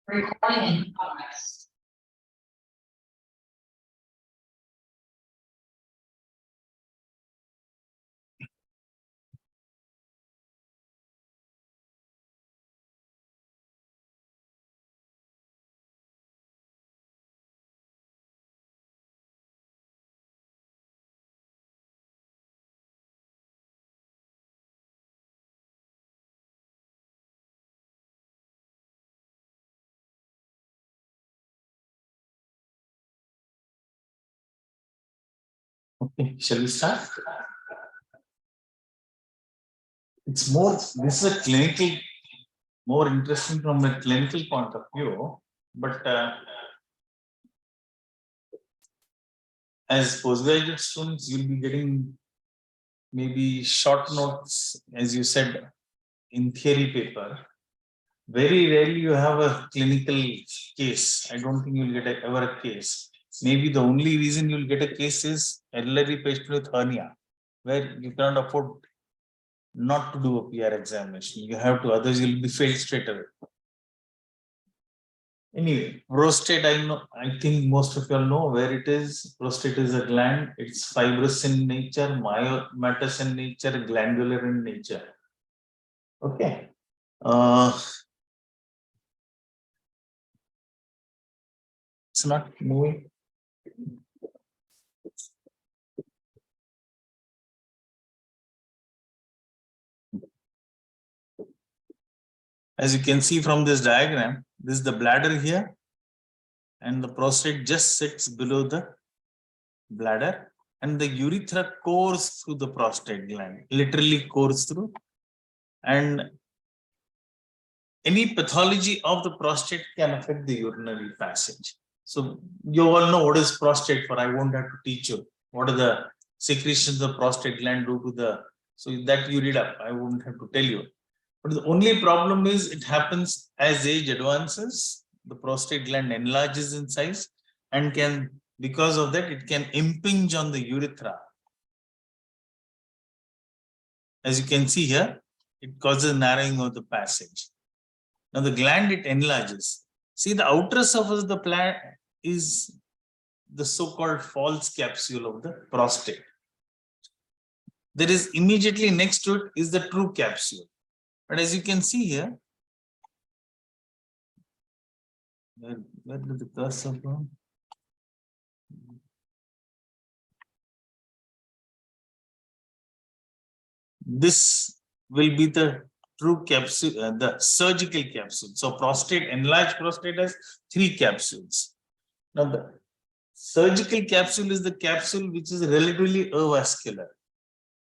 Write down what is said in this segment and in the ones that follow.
Recording in progress. Okay, shall we start? It's more, this is a clinical, more interesting from a clinical point of view, but as postgraduate students, you'll be getting maybe short notes, as you said, in theory paper. Very rarely you have a clinical case. I don't think you'll get ever a case. Maybe the only reason you'll get a case is elderly patient with hernia, where you cannot afford not to do a PR examination. You have to, others you'll be failed straight away. Anyway, prostate, I think most of you all know where it is. Prostate is a gland. It's fibrous in nature, myomatous in nature, glandular in nature. Okay. It's not moving. As you can see from this diagram, this is the bladder here, and the prostate just sits below the bladder, and the urethra courses through the prostate gland, literally courses through, and any pathology of the prostate can affect the urinary passage. So you all know what is prostate for. I won't have to teach you. What are the secretions the prostate gland do to the, so that you read up. I won't have to tell you. But the only problem is it happens as age advances. The prostate gland enlarges in size and can, because of that, it can impinge on the urethra. As you can see here, it causes narrowing of the passage. Now the gland, it enlarges. See, the outer surface of the gland is the so-called false capsule of the prostate. There is immediately next to it is the true capsule. But as you can see here, where did the cursor go? This will be the true capsule, the surgical capsule. So prostate, enlarged prostate has 3 capsules. Now the surgical capsule is the capsule which is relatively avascular.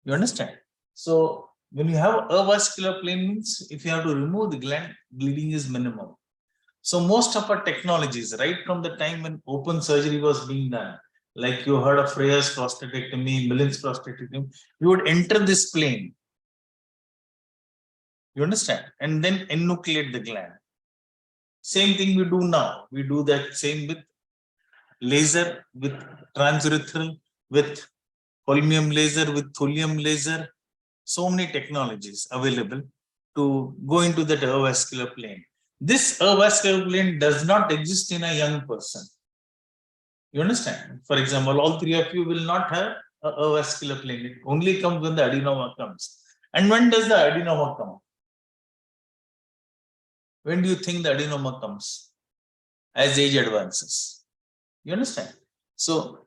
You understand? So when you have avascular plane means if you have to remove the gland, bleeding is minimum. So most of our technologies, right from the time when open surgery was being done, like you heard of Freya's prostatectomy, Millen's prostatectomy, you would enter this plane. You understand? And then enucleate the gland. Same thing we do now. We do that same with laser, with transurethral, with holmium laser, with thulium laser. So many technologies available to go into that avascular plane. This avascular plane does not exist in a young person. You understand? For example, all 3 of you will not have a avascular plane. It only comes when the adenoma comes. And when does the adenoma come? When do you think the adenoma comes? As age advances. You understand? So,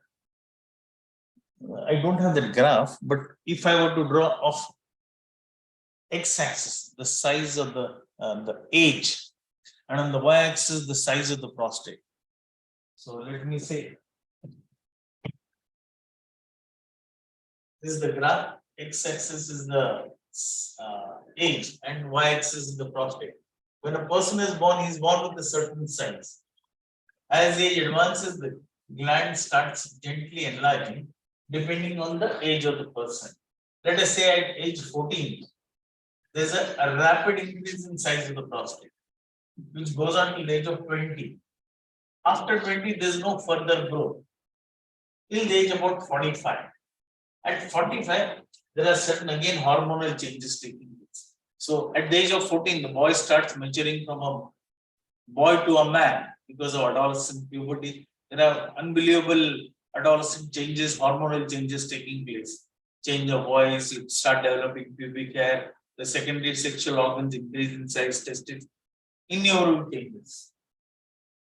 I don't have that graph, but if I were to draw off x-axis, the size of the age, and on the y-axis, the size of the prostate. So let me say, this is the graph, x-axis is the age, and y-axis is the prostate. When a person is born, he is born with a certain size. As age advances, the gland starts gently enlarging, depending on the age of the person. Let us say at age 14, there's a rapid increase in size of the prostate, which goes on till the age of 20. After 20, there's no further growth. Till the age about 45. At 45, there are certain again hormonal changes taking place. So at the age of 14, the boy starts maturing from a boy to a man because of adolescent puberty. There are unbelievable adolescent changes, hormonal changes taking place. Change of voice, you start developing pubic hair, the secondary sexual organs increase in size, testes, innumerable changes.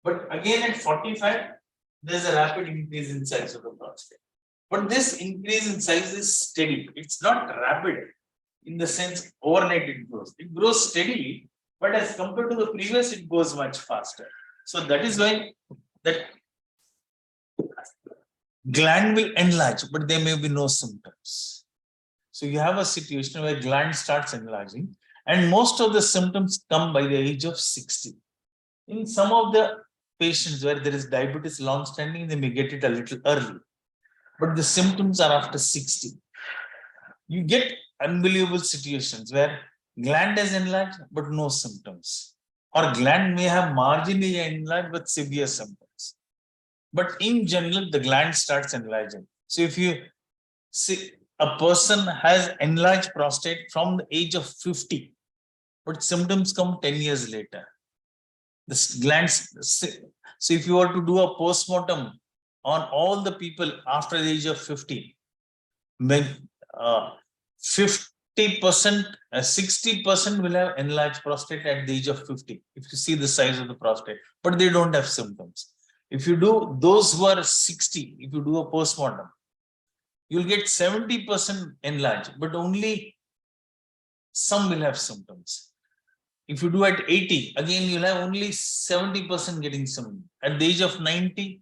But again at 45, there's a rapid increase in size of the prostate. But this increase in size is steady. It's not rapid in the sense overnight it grows. It grows steadily, but as compared to the previous, it goes much faster. So that is why that gland will enlarge, but there may be no symptoms. So you have a situation where gland starts enlarging, and most of the symptoms come by the age of 60. In some of the patients where there is diabetes long-standing, they may get it a little early, but the symptoms are after 60. You get unbelievable situations where gland is enlarged but no symptoms, or gland may have marginally enlarged but severe symptoms. But in general, the gland starts enlarging. So if you see a person has enlarged prostate from the age of 50, but symptoms come 10 years later. The glands. So if you were to do a postmortem on all the people after the age of 50, 50%, 60% will have enlarged prostate at the age of 50. If you see the size of the prostate, but they don't have symptoms. If you do those who are 60, if you do a postmortem, you'll get 70% enlarged, but only some will have symptoms. If you do at 80, again, you'll have only 70% getting symptoms. At the age of 90,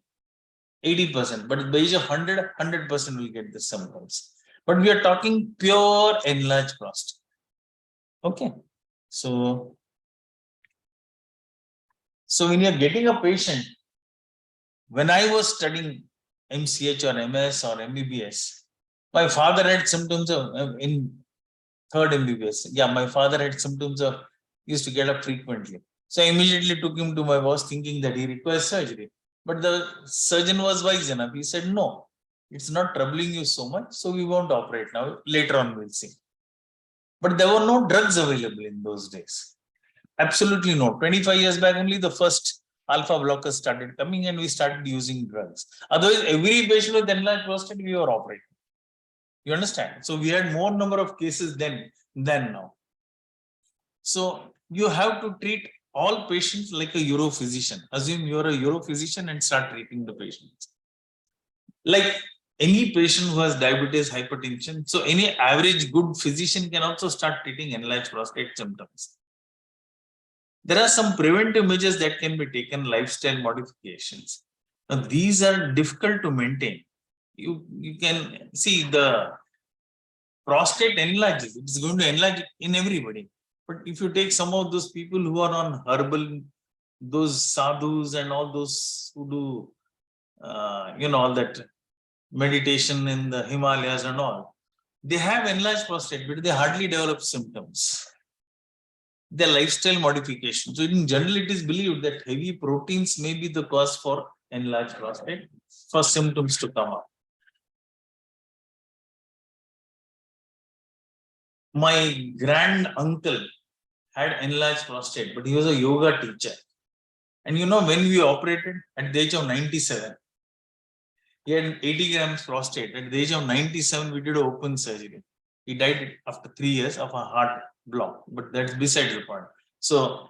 80%, but at the age of 100, 100% will get the symptoms. But we are talking pure enlarged prostate. Okay. So when you're getting a patient, when I was studying MCH or MS or MBBS, my father had symptoms of in third MBBS. Yeah, my father had symptoms of used to get up frequently. So I immediately took him to my boss thinking that he requires surgery. But the surgeon was wise enough. He said, no, it's not troubling you so much, so we won't operate now. Later on, we'll see. But there were no drugs available in those days. Absolutely no. 25 years back, only the first alpha blockers started coming and we started using drugs. Otherwise, every patient with enlarged prostate, we were operating. You understand? So we had more number of cases then than now. So you have to treat all patients like a urophysician. Assume you're a urophysician and start treating the patients. Like any patient who has diabetes, hypertension, so any average good physician can also start treating enlarged prostate symptoms. There are some preventive measures that can be taken, lifestyle modifications. Now, these are difficult to maintain. You can see the prostate enlarges, it's going to enlarge in everybody. But if you take some of those people who are on herbal, those sadhus and all those who do, all that meditation in the Himalayas and all, they have enlarged prostate, but they hardly develop symptoms. Their lifestyle modification. So in general, it is believed that heavy proteins may be the cause for enlarged prostate, for symptoms to come up. My grand uncle had enlarged prostate, but he was a yoga teacher. And when we operated at the age of 97, he had 80 grams prostate. At the age of 97, we did open surgery. He died after 3 years of a heart block, but that's beside the point. So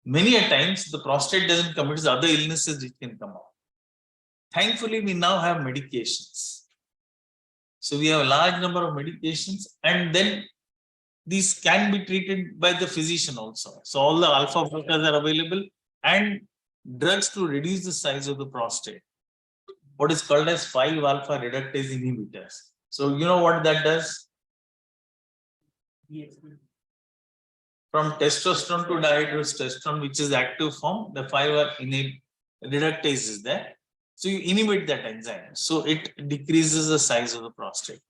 many a times the prostate doesn't come, it's other illnesses which can come out. Thankfully, we now have medications. So we have a large number of medications, and then these can be treated by the physician also. So all the alpha blockers are available and drugs to reduce the size of the prostate. What is called as 5-alpha reductase inhibitors. So you know what that does? From testosterone to dihydrotestosterone, which is active form, the 5-alpha reductase is there. So you inhibit that enzyme. So it decreases the size of the prostate.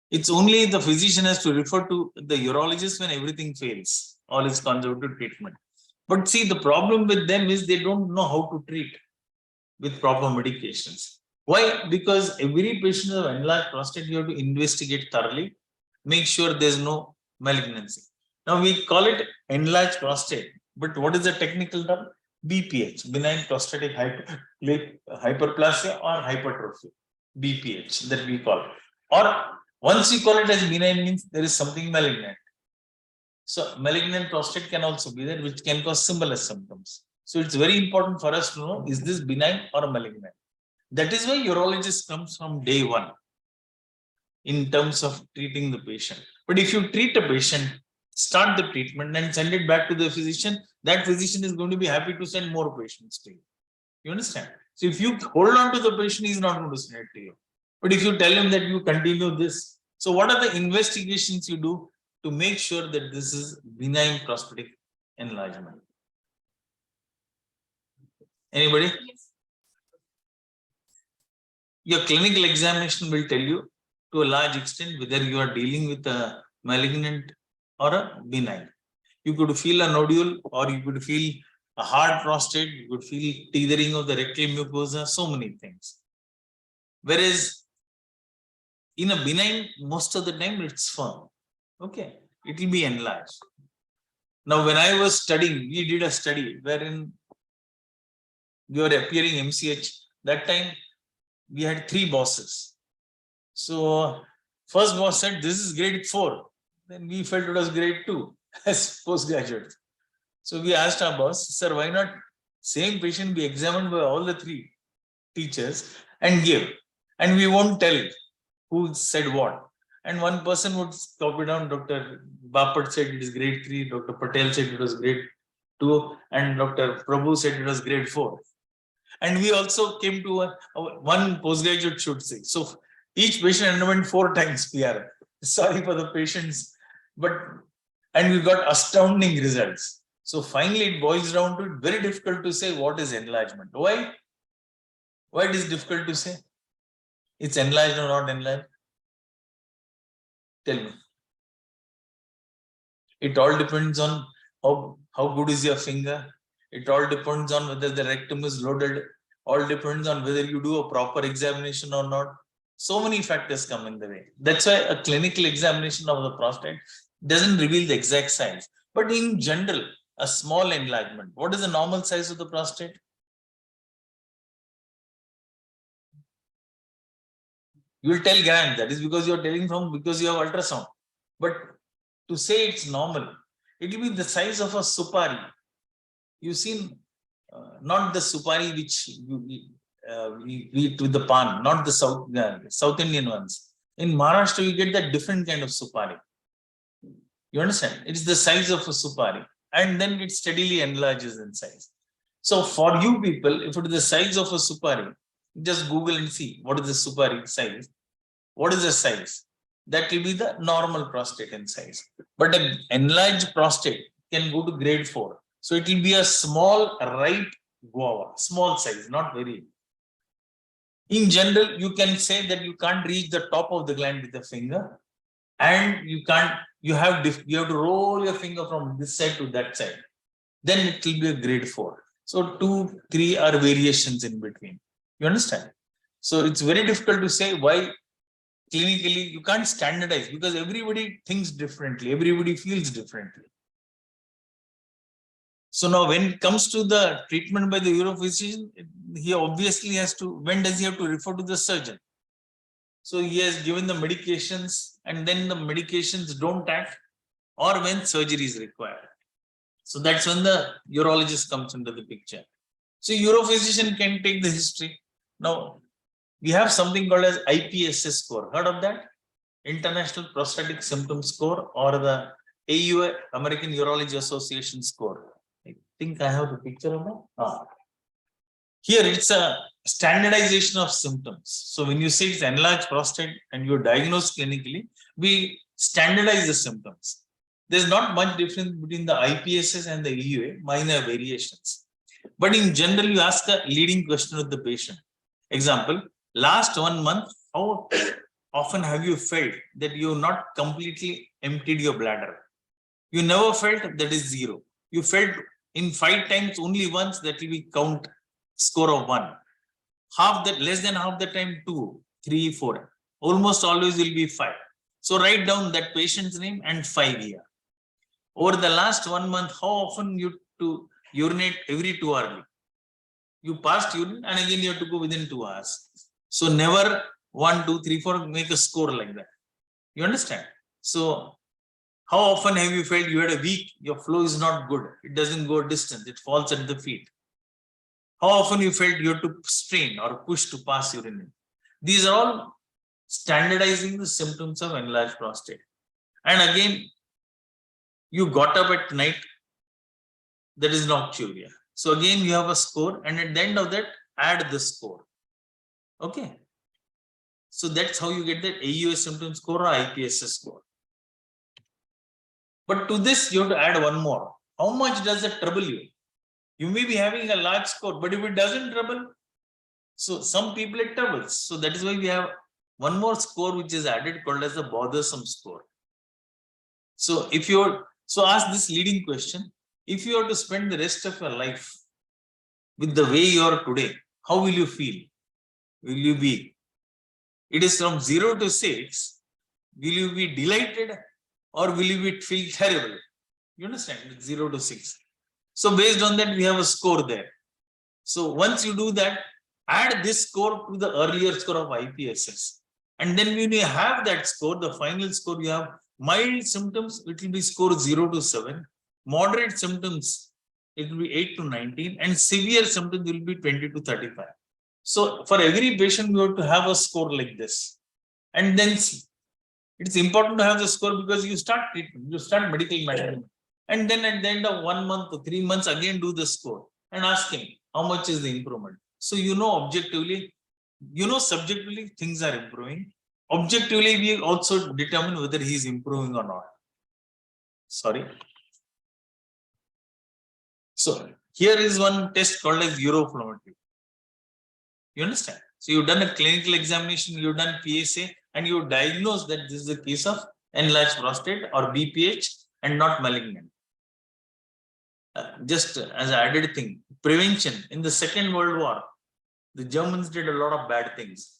It's only the physician has to refer to the urologist when everything fails, all is conservative treatment. But see, the problem with them is they don't know how to treat with proper medications. Why? Because every patient with enlarged prostate, you have to investigate thoroughly, make sure there's no malignancy. Now we call it enlarged prostate, but what is the technical term? BPH, benign prostatic hyperplasia or hypertrophy. BPH that we call. Or once you call it as benign means there is something malignant. So malignant prostate can also be there, which can cause similar symptoms. So it's very important for us to know, is this benign or malignant? That is why urologist comes from day one in terms of treating the patient. But if you treat a patient, start the treatment and send it back to the physician, that physician is going to be happy to send more patients to you. You understand? So if you hold on to the patient, he's not going to send it to you. But if you tell him that you continue this, so what are the investigations you do to make sure that this is benign prostatic enlargement? Anybody? Yes. Your clinical examination will tell you to a large extent whether you are dealing with a malignant or a benign. You could feel a nodule or you could feel a hard prostate, you could feel tethering of the rectal mucosa, so many things. Whereas in a benign, most of the time it's firm. Okay, it will be enlarged. Now, when I was studying, we did a study wherein we were appearing MCH. That time we had 3 bosses. So first boss said, this is grade 4. Then we felt it was grade 2 as postgraduates. So we asked our boss, sir, why not same patient be examined by all the 3 teachers and give? And we won't tell who said what. And one person would copy down, Dr. Bapat said it is grade 3, Dr. Patel said it was grade 2, and Dr. Prabhu said it was grade 4. And we also came to one postgraduate should say. So each patient underwent 4 times PR. Sorry for the patients, and we got astounding results. So finally it boils down to it, very difficult to say what is enlargement. Why? Why it is difficult to say? It's enlarged or not enlarged? Tell me. It all depends on how good is your finger. It all depends on whether the rectum is loaded. All depends on whether you do a proper examination or not. So many factors come in the way. That's why a clinical examination of the prostate doesn't reveal the exact size. But in general, a small enlargement. What is the normal size of the prostate? You will tell grand. That is because you are telling because you have ultrasound. But to say it's normal, it will be the size of a supari. You've seen not the supari which we eat with the pan, not the South Indian ones. In Maharashtra, you get that different kind of supari. You understand? It's the size of a supari, and then it steadily enlarges in size. So for you people, if it is the size of a supari, just Google and see what is the supari size. What is the size? That will be the normal prostate in size. But an enlarged prostate can go to grade 4. So it will be a small right guava, small size, not very. In general, you can say that you can't reach the top of the gland with the finger, and you have to roll your finger from this side to that side. Then it will be a grade 4. So 2, 3 are variations in between. You understand? So it's very difficult to say why clinically you can't standardize, because everybody thinks differently, everybody feels differently. So now when it comes to the treatment by the urophysician, he obviously has to, when does he have to refer to the surgeon? So he has given the medications, and then the medications don't act, or when surgery is required. So that's when the urologist comes into the picture. So urophysician can take the history. Now we have something called as IPSS score. Heard of that? International Prostatic Symptom Score, or the AUA, American Urology Association score. I think I have the picture of that. Here it's a standardization of symptoms. So when you say it's enlarged prostate and you're diagnosed clinically, we standardize the symptoms. There's not much difference between the IPSS and the AUA, minor variations. But in general, you ask a leading question of the patient. Example, last 1 month, how often have you felt that you not completely emptied your bladder? You never felt, that is 0. You felt in 5 times only once, that will be count score of 1. Half that, less than half the time 2, 3, 4. Almost always will be 5. So write down that patient's name and 5 here. Over the last 1 month, how often urinate every 2 hours. You passed urine and again you have to go within 2 hours. So never 1, 2, 3, 4, make a score like that. You understand? So how often have you felt you had a week, your flow is not good, it doesn't go distance, it falls at the feet? How often you felt you have to strain or push to pass urine? These are all standardizing the symptoms of enlarged prostate. And again, you got up at night, that is nocturia. So again, you have a score, and at the end of that, add the score. Okay. So that's how you get the AUS symptom score or IPSS score. But to this, you have to add one more. How much does it trouble you? You may be having a large score, but if it doesn't trouble, so some people it troubles. So that is why we have one more score which is added called as the bothersome score. So if you're ask this leading question, if you are to spend the rest of your life with the way you are today, how will you feel? Will you be? It is from 0 to 6. Will you be delighted or will you feel terrible? You understand? It's 0 to 6. So based on that, we have a score there. So once you do that, add this score to the earlier score of IPSS. And then when you have that score, the final score, you have mild symptoms, it will be score 0 to 7. Moderate symptoms, it will be 8 to 19. And severe symptoms will be 20 to 35. So for every patient, you have to have a score like this. And then it's important to have the score because you start treatment, you start medical management. And then at the end of 1 month or 3 months, again do the score and ask him how much is the improvement. So you know objectively, you know subjectively things are improving. Objectively, we also determine whether he is improving or not. Sorry. So here is one test called as uroflowmetry. You understand? So you've done a clinical examination, you've done PSA, and you diagnose that this is a case of enlarged prostate or BPH and not malignant. Just as an added thing, prevention. In the Second World War, the Germans did a lot of bad things.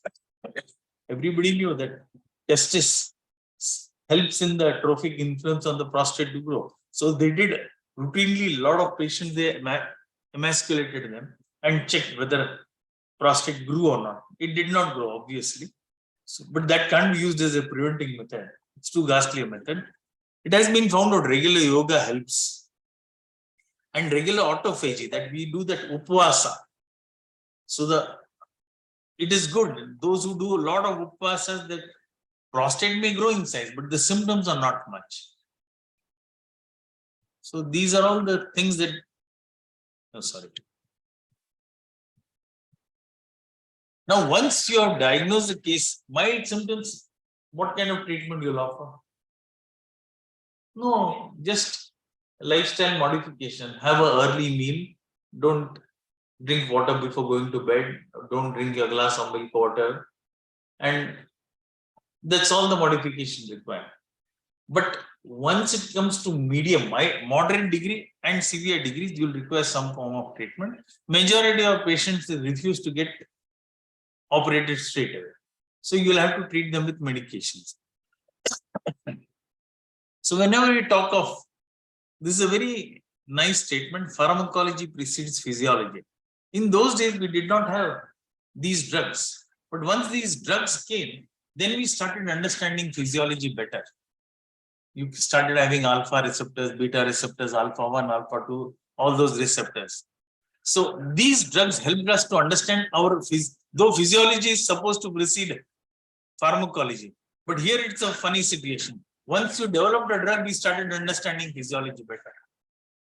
Everybody knew that testis helps in the trophic influence on the prostate to grow. So they did routinely a lot of patients, they emasculated them and checked whether prostate grew or not. It did not grow, obviously. So, but that can't be used as a preventing method. It's too ghastly a method. It has been found out regular yoga helps. And regular autophagy, that we do that upvasa. So it is good. Those who do a lot of upvasas, that prostate may grow in size, but the symptoms are not much. So these are all the things that, Now, once you have diagnosed the case, mild symptoms, what kind of treatment you'll offer? No, just lifestyle modification. Have an early meal. Don't drink water before going to bed. Don't drink a glass of milk water. And that's all the modification required. But once it comes to medium, moderate degree and severe degrees, you'll require some form of treatment. Majority of patients refuse to get operated straight away. So you'll have to treat them with medications. So whenever we talk of, this is a very nice statement, pharmacology precedes physiology. In those days, we did not have these drugs. But once these drugs came, then we started understanding physiology better. You started having alpha receptors, beta receptors, alpha 1, alpha 2, all those receptors. So these drugs helped us to understand our though physiology is supposed to precede pharmacology. But here it's a funny situation. Once you developed a drug, we started understanding physiology better.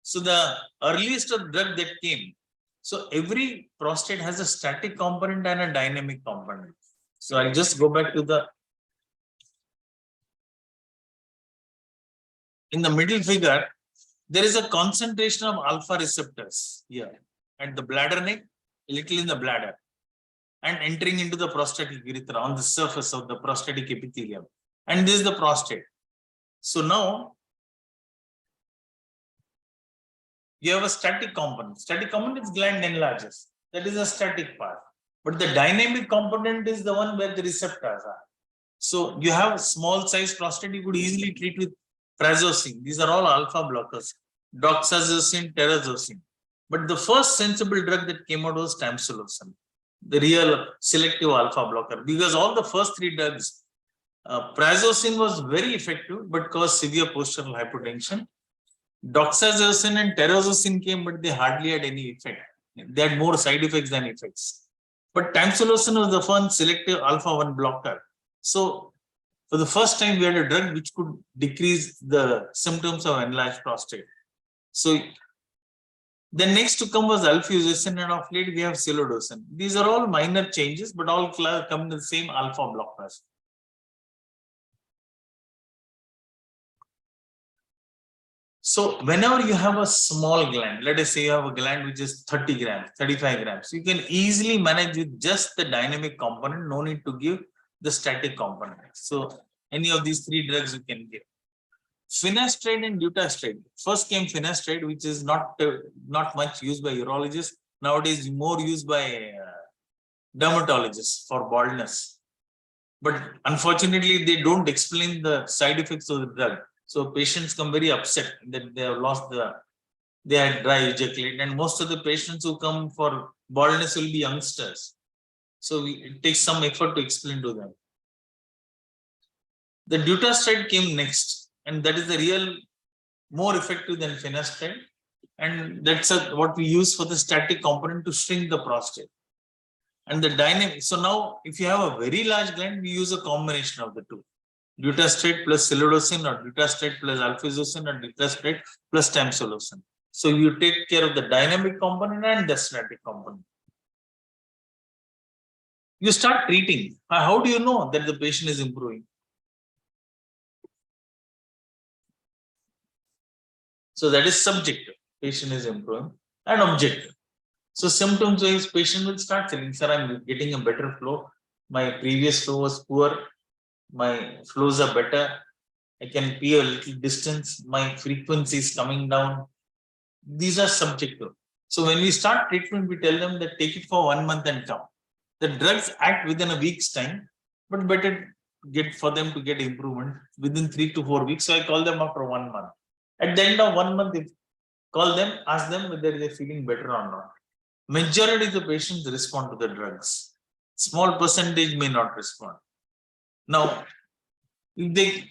So the earliest drug that came, so every prostate has a static component and a dynamic component. So I'll just go back to in the middle figure, there is a concentration of alpha receptors here at the bladder neck, a little in the bladder, and entering into the prostatic urethra on the surface of the prostatic epithelium. And this is the prostate. So now you have a static component. Static component is gland enlarges. That is a static part. But the dynamic component is the one where the receptors are. So you have small size prostate, you could easily treat with prazosin. These are all alpha blockers. Doxazosin, terazosin. But the first sensible drug that came out was tamsulosin, the real selective alpha blocker, because all the first three drugs, prazosin was very effective but caused severe postural hypotension. Doxazosin and terazosin came, but they hardly had any effect. They had more side effects than effects. But tamsulosin was the first selective alpha 1 blocker. So for the first time, we had a drug which could decrease the symptoms of enlarged prostate. So then next to come was alfuzosin, and of late we have silodosin. These are all minor changes, but all come to the same alpha blockers. So whenever you have a small gland, let us say you have a gland which is 30 grams, 35 grams, you can easily manage with just the dynamic component, no need to give the static component. So any of these three drugs you can give. Finasteride and dutasteride. First came finasteride, which is not much used by urologists. Nowadays, more used by dermatologists for baldness. But unfortunately, they don't explain the side effects of the drug. So patients come very upset that they have lost they had dry ejaculate. And most of the patients who come for baldness will be youngsters. So it takes some effort to explain to them. The dutasteride came next, and that is the real more effective than finasteride. And that's what we use for the static component to shrink the prostate. And the dynamic. So now, if you have a very large gland, we use a combination of the two. Dutasteride plus silodosin, or dutasteride plus alfuzosin, or dutasteride plus tamsulosin. So you take care of the dynamic component and the static component. You start treating. How do you know that the patient is improving? So that is subjective. Patient is improving, and objective. So symptoms wise, patient will start telling, sir, I'm getting a better flow. My previous flow was poor. My flows are better. I can pee a little distance. My frequency is coming down. These are subjective. So when we start treatment, we tell them that take it for 1 month and come. The drugs act within a week's time, but better get for them to get improvement within 3 to 4 weeks. So I call them after 1 month. At the end of 1 month, if call them, ask them whether they're feeling better or not. Majority of the patients respond to the drugs. Small percentage may not respond. Now, if they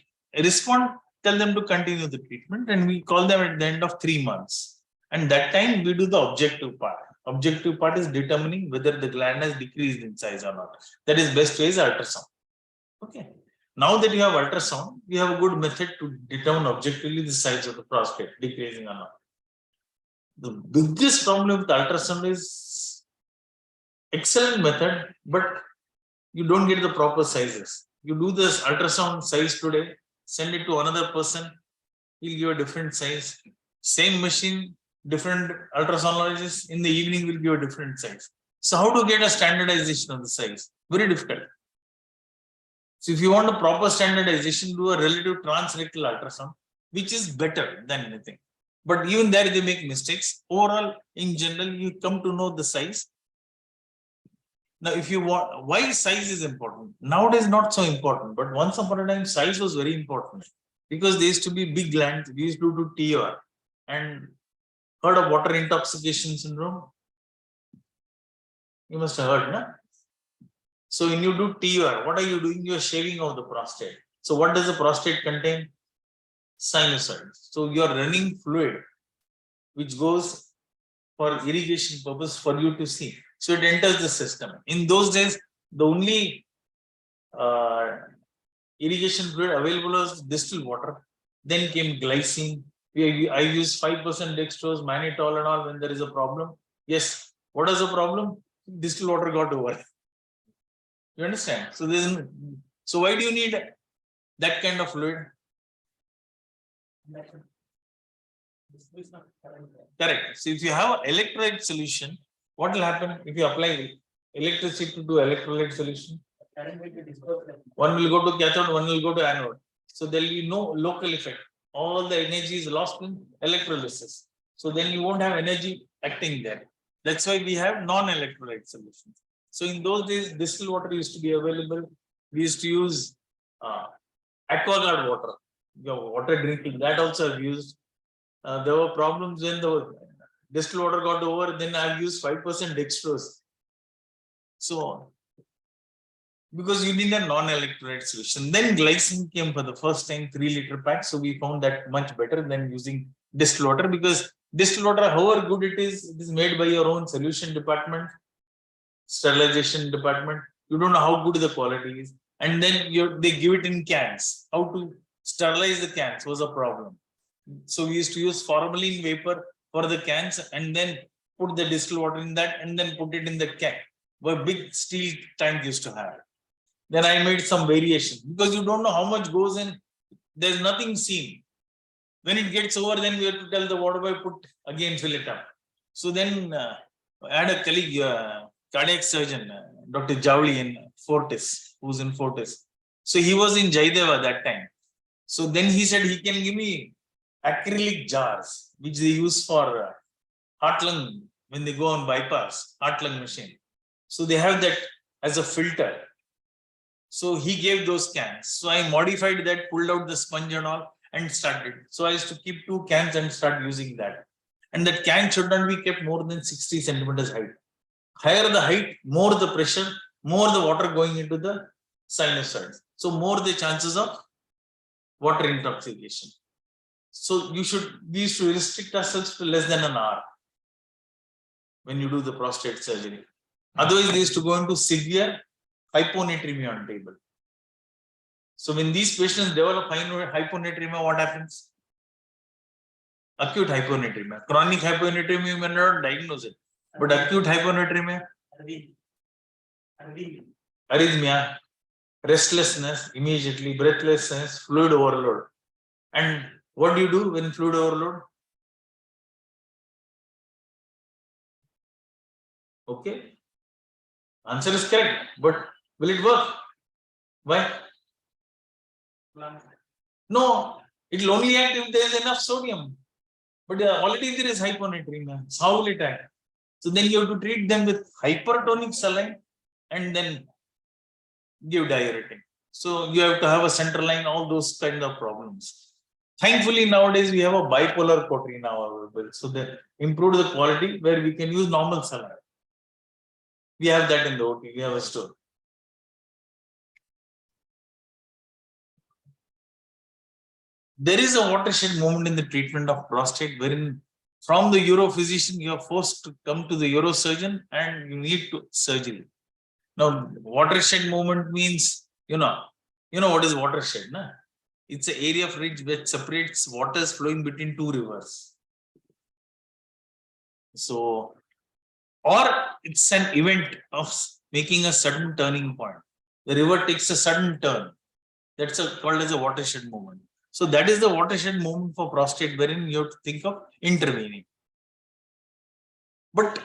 respond, tell them to continue the treatment, and we call them at the end of 3 months. And that time we do the objective part. Objective part is determining whether the gland has decreased in size or not. That is best way is ultrasound. Okay. Now that you have ultrasound, you have a good method to determine objectively the size of the prostate decreasing or not. The biggest problem with ultrasound is excellent method, but you don't get the proper sizes. You do this ultrasound size today, send it to another person, he'll give a different size. Same machine, different ultrasoundologist in the evening will give a different size. So how to get a standardization of the size? Very difficult. So if you want a proper standardization, do a relative transrectal ultrasound, which is better than anything. But even there, they make mistakes. Overall, in general, you come to know the size. Now, if you want, why size is important? Nowadays, not so important, but once upon a time, size was very important because there used to be big glands. We used to do TR. And heard of water intoxication syndrome? You must have heard, no? So when you do TR, what are you doing? You are shaving off the prostate. So what does the prostate contain? Sinusoid. So you are running fluid, which goes for irrigation purpose for you to see. So it enters the system. In those days, the only irrigation fluid available was distilled water. Then came glycine. I use 5% dextrose, mannitol and all when there is a problem. Yes. What is the problem? Distilled water got over. You understand? So why do you need that kind of fluid? Correct. So if you have electrolyte solution, what will happen if you apply electricity to electrolyte solution? One will go to cathode, one will go to anode. So there will be no local effect. All the energy is lost in electrolysis. So then you won't have energy acting there. That's why we have non-electrolyte solutions. So in those days, distilled water used to be available. We used to use aquaguard water. Water drinking, that also I've used. There were problems when distilled water got over, then I've used 5% dextrose. So, because you need a non-electrolyte solution. Then glycine came for the first time, 3-liter pack. So we found that much better than using distilled water, because distilled water, however good it is made by your own solution department, sterilization department. You don't know how good the quality is. And then they give it in cans. How to sterilize the cans was a problem. So we used to use formalin vapor for the cans and then put the distilled water in that and then put it in the can. A big steel tank used to have. Then I made some variation because you don't know how much goes in. There's nothing seen. When it gets over, then we have to tell the water boy, put again, fill it up. So then I had a colleague, cardiac surgeon, Dr. Javli in Fortis, who's in Fortis. So he was in Jaideva that time. So then he said he can give me acrylic jars, which they use for heart lung when they go on bypass, heart lung machine. So they have that as a filter. So he gave those cans. So I modified that, pulled out the sponge and all and started. So I used to keep 2 cans and start using that. And that can should not be kept more than 60 centimeters height. Higher the height, more the pressure, more the water going into the sinusoids. So more the chances of water intoxication. So we used to restrict ourselves to less than an hour when you do the prostate surgery. Otherwise, they used to go into severe hyponatremia on table. So when these patients develop hyponatremia, what happens? Acute hyponatremia. Chronic hyponatremia, you may not diagnose it. But acute hyponatremia, arrhythmia, restlessness, immediately, breathlessness, fluid overload. And what do you do when fluid overload? Okay. Answer is correct, but will it work? Why? No, it will only act if there is enough sodium. But already there is hyponatremia. So how will it act? So then you have to treat them with hypertonic saline and then give diuretic. So you have to have a center line, all those kind of problems. Thankfully, nowadays we have a bipolar coating now available. So they improved the quality where we can use normal saline. We have that in the OT, we have a store. There is a watershed moment in the treatment of prostate wherein from the urophysician, you are forced to come to the urosurgeon and you need to surgery. Now, watershed moment means, you know what is watershed, na? It's an area of ridge which separates waters flowing between 2 rivers. So, or it's an event of making a sudden turning point. The river takes a sudden turn. That's called as a watershed moment. So that is the watershed moment for prostate wherein you have to think of intervening. But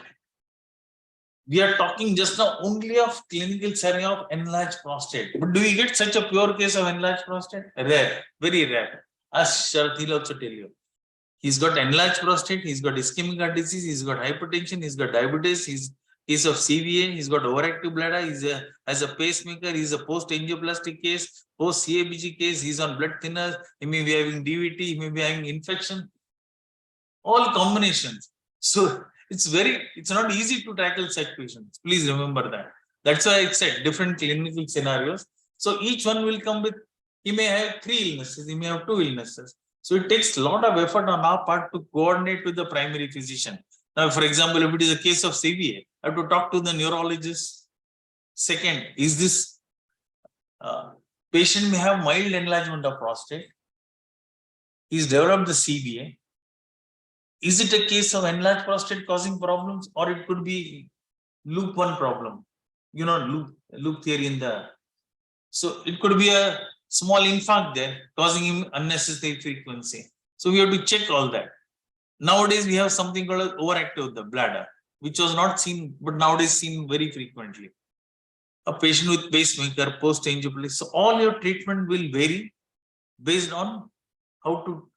we are talking just now only of clinical scenario of enlarged prostate. But do we get such a pure case of enlarged prostate? Rare, very rare. As Sharath will also tell you. He's got enlarged prostate, he's got ischemic heart disease, he's got hypertension, he's got diabetes, he's case of CVA, he's got overactive bladder, has a pacemaker, he's a post-angioplastic case, post-CABG case, he's on blood thinners, he may be having DVT, he may be having infection. All combinations. So it's not easy to tackle such patients. Please remember that. That's why I said different clinical scenarios. So each one will come with, he may have 3 illnesses, he may have 2 illnesses. So it takes a lot of effort on our part to coordinate with the primary physician. Now, for example, if it is a case of CVA, I have to talk to the neurologist. Second, is this patient may have mild enlargement of prostate. He's developed the CVA. Is it a case of enlarged prostate causing problems, or it could be loop 1 problem? Loop theory in the. So it could be a small infarct there causing him unnecessary frequency. So we have to check all that. Nowadays, we have something called overactive the bladder, which was not seen, but nowadays seen very frequently. A patient with pacemaker, post-angioplasty. So all your treatment will vary based on how to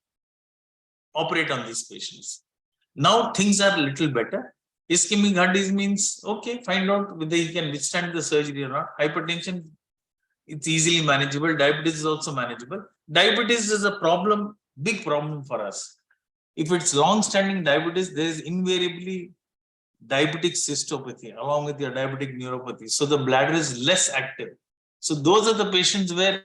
operate on these patients. Now things are a little better. Ischemic heart disease means, okay, find out whether he can withstand the surgery or not. Hypertension, it's easily manageable. Diabetes is also manageable. Diabetes is a problem, big problem for us. If it's long-standing diabetes, there is invariably diabetic cystopathy along with your diabetic neuropathy. So the bladder is less active. So those are the patients where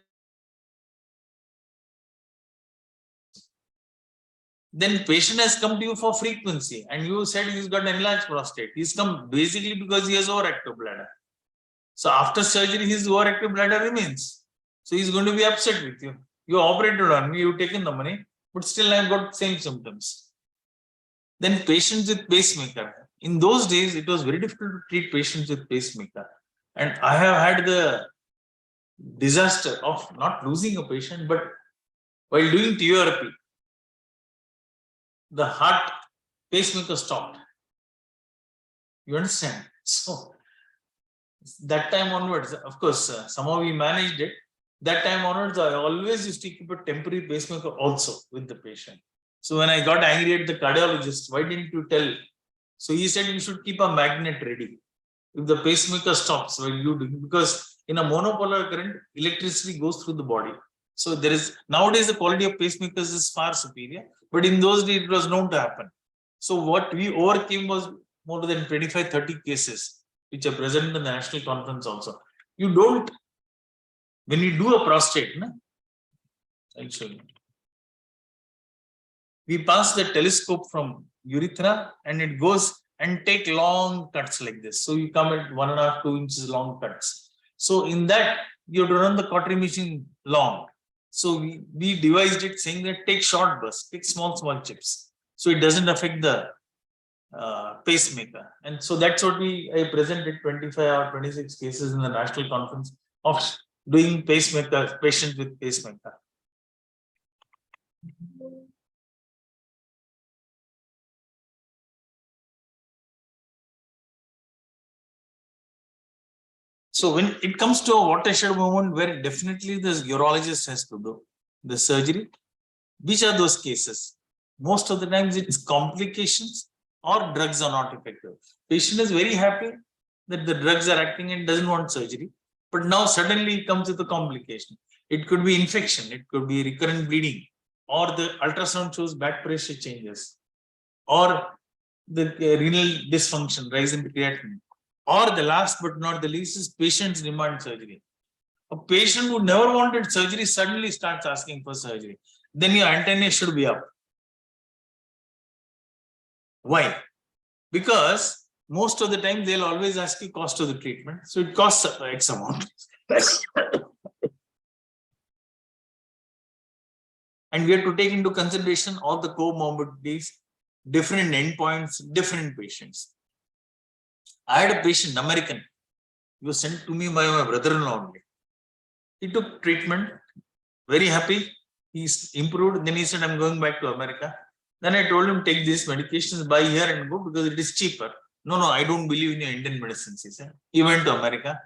then patient has come to you for frequency and you said he's got enlarged prostate. He's come basically because he has overactive bladder. So after surgery, his overactive bladder remains. So he's going to be upset with you. You operated on me, you've taken the money, but still I've got same symptoms. Then patients with pacemaker. In those days, it was very difficult to treat patients with pacemaker. And I have had the disaster of not losing a patient, but while doing TURP, the heart pacemaker stopped. You understand? So that time onwards, of course, somehow we managed it. That time onwards, I always used to keep a temporary pacemaker also with the patient. So when I got angry at the cardiologist, why didn't you tell? So he said you should keep a magnet ready. If the pacemaker stops, while you do, because in a monopolar current, electricity goes through the body. So there is nowadays the quality of pacemakers is far superior, but in those days it was known to happen. So what we overcame was more than 25-30 cases, which are present in the national conference also. You don't, when you do a prostate, I'll show you. We pass the telescope from urethra and it goes and take long cuts like this. So you come at 1.5 to 2 inches long cuts. So in that, you have to run the cautery machine long. So we devised it saying that take short bursts, take small chips. So it doesn't affect the pacemaker. And so that's what I presented 25 or 26 cases in the national conference of doing pacemaker, patients with pacemaker. So when it comes to a watershed moment where definitely the urologist has to do the surgery, which are those cases? Most of the times it's complications or drugs are not effective. Patient is very happy that the drugs are acting and doesn't want surgery, but now suddenly it comes with a complication. It could be infection, it could be recurrent bleeding, or the ultrasound shows back pressure changes, or the renal dysfunction, rise in creatinine. Or the last but not the least is patients demand surgery. A patient who never wanted surgery suddenly starts asking for surgery. Then your antennae should be up. Why? Because most of the time they'll always ask you cost of the treatment. So it costs X amount. And we have to take into consideration all the comorbidities, different endpoints, different patients. I had a patient, American. He was sent to me by my brother-in-law only. He took treatment, very happy. He's improved. Then he said, I'm going back to America. Then I told him, take these medications, buy here and go because it is cheaper. No, I don't believe in your Indian medicines, he said. He went to America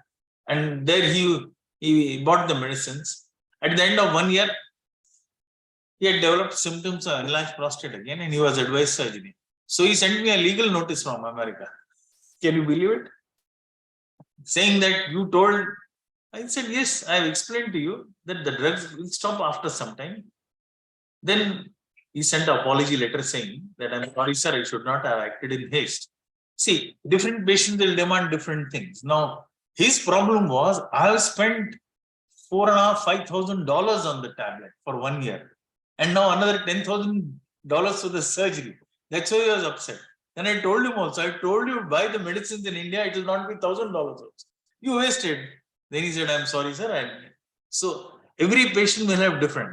and there he bought the medicines. At the end of 1 year, he had developed symptoms of enlarged prostate again and he was advised surgery. So he sent me a legal notice from America. Can you believe it? Saying that you told, I said, yes, I have explained to you that the drugs will stop after some time. Then he sent an apology letter saying that I'm sorry, sir, I should not have acted in haste. See, different patients will demand different things. Now, his problem was I have spent $4,500 on the tablet for 1 year. And now another $10,000 for the surgery. That's why he was upset. Then I told him also, I told you buy the medicines in India, it will not be $1,000 also. You wasted. Then he said, I'm sorry, sir. So every patient will have different.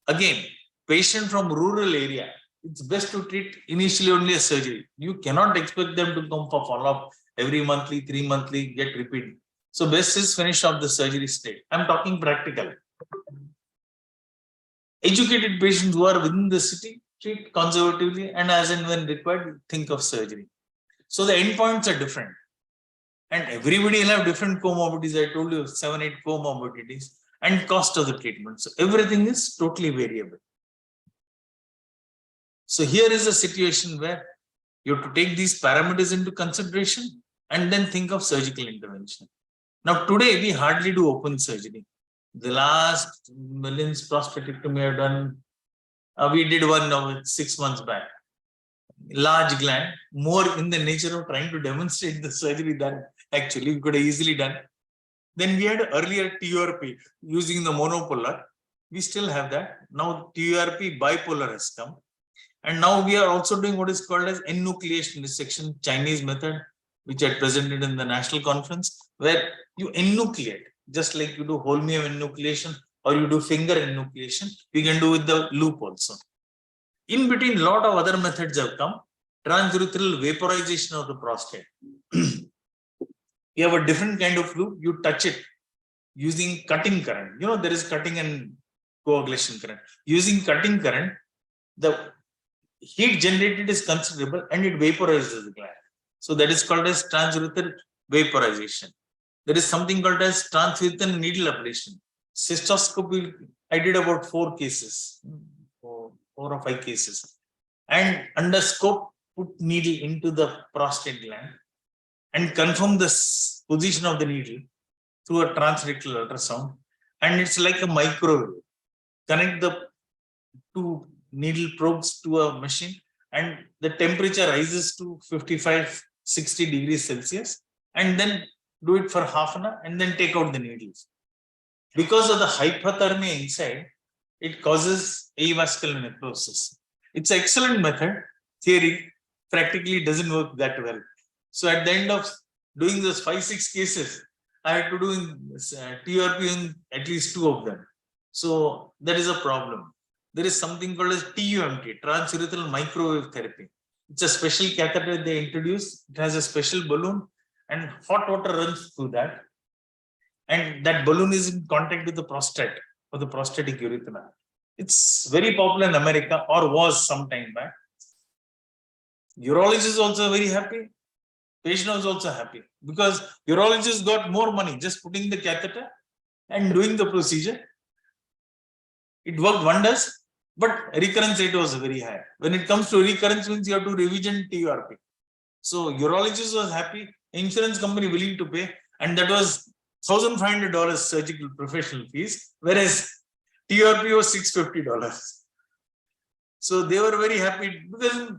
Again, patient from rural area, it's best to treat initially only a surgery. You cannot expect them to come for follow-up every monthly, 3 monthly, get repeat. So best is finish off the surgery state. I'm talking practical. Educated patients who are within the city, treat conservatively and as and when required, think of surgery. So the endpoints are different. And everybody will have different comorbidities. I told you 7, 8 comorbidities and cost of the treatment. So everything is totally variable. So here is a situation where you have to take these parameters into consideration and then think of surgical intervention. Now today we hardly do open surgery. The last millions prostatectomy are done We did one 6 months back. Large gland, more in the nature of trying to demonstrate the surgery than actually we could have easily done. Then we had earlier TURP using the monopolar. We still have that. Now TURP bipolar has come. And now we are also doing what is called as enucleation dissection, Chinese method, which I presented in the national conference, where you enucleate, just like you do holmium enucleation or you do finger enucleation, we can do with the loop also. In between, a lot of other methods have come. Transurethral vaporization of the prostate. You have a different kind of loop, you touch it using cutting current. You know, there is cutting and coagulation current. Using cutting current, the heat generated is considerable and it vaporizes the gland. So that is called as transurethral vaporization. There is something called as transurethral needle ablation. Cystoscopy, I did about 4 cases, 4 or 5 cases. And under scope, put needle into the prostate gland and confirm the position of the needle through a transrectal ultrasound. And it's like a microwave. Connect the 2 needle probes to a machine and the temperature rises to 55-60 degrees Celsius, and then do it for half an hour and then take out the needles. Because of the hypothermia inside, it causes avascular necrosis. It's an excellent method. Theory practically doesn't work that well. So at the end of doing those 5-6 cases, I had to do TRP in at least 2 of them. So that is a problem. There is something called as TUMT, transurethral microwave therapy. It's a special catheter they introduce. It has a special balloon and hot water runs through that. And that balloon is in contact with the prostate or the prostatic urethra. It's very popular in America, or was some time back. Urologist is also very happy. Patient was also happy because urologist got more money just putting the catheter and doing the procedure. It worked wonders, but recurrence rate was very high. When it comes to recurrence, means you have to revision TURP. So urologist was happy, insurance company willing to pay, and that was $1,500 surgical professional fees, whereas TURP was $650. So they were very happy because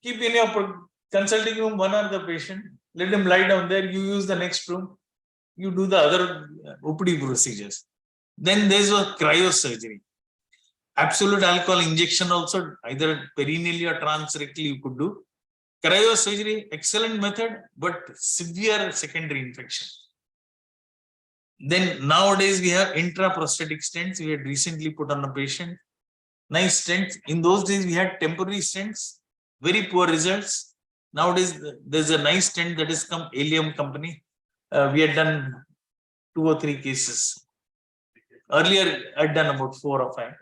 keep in your consulting room 1 hour the patient, let him lie down there, you use the next room, you do the other OPD procedures. Then there's a cryosurgery. Absolute alcohol injection also, either perineally or transrectally you could do. Cryosurgery, excellent method, but severe secondary infection. Then nowadays we have intraprostatic stents. We had recently put on a patient. Nice stents. In those days we had temporary stents, very poor results. Nowadays there's a nice stent that has come, Allium company. We had done 2 or 3 cases. Earlier I'd done about 4 or 5.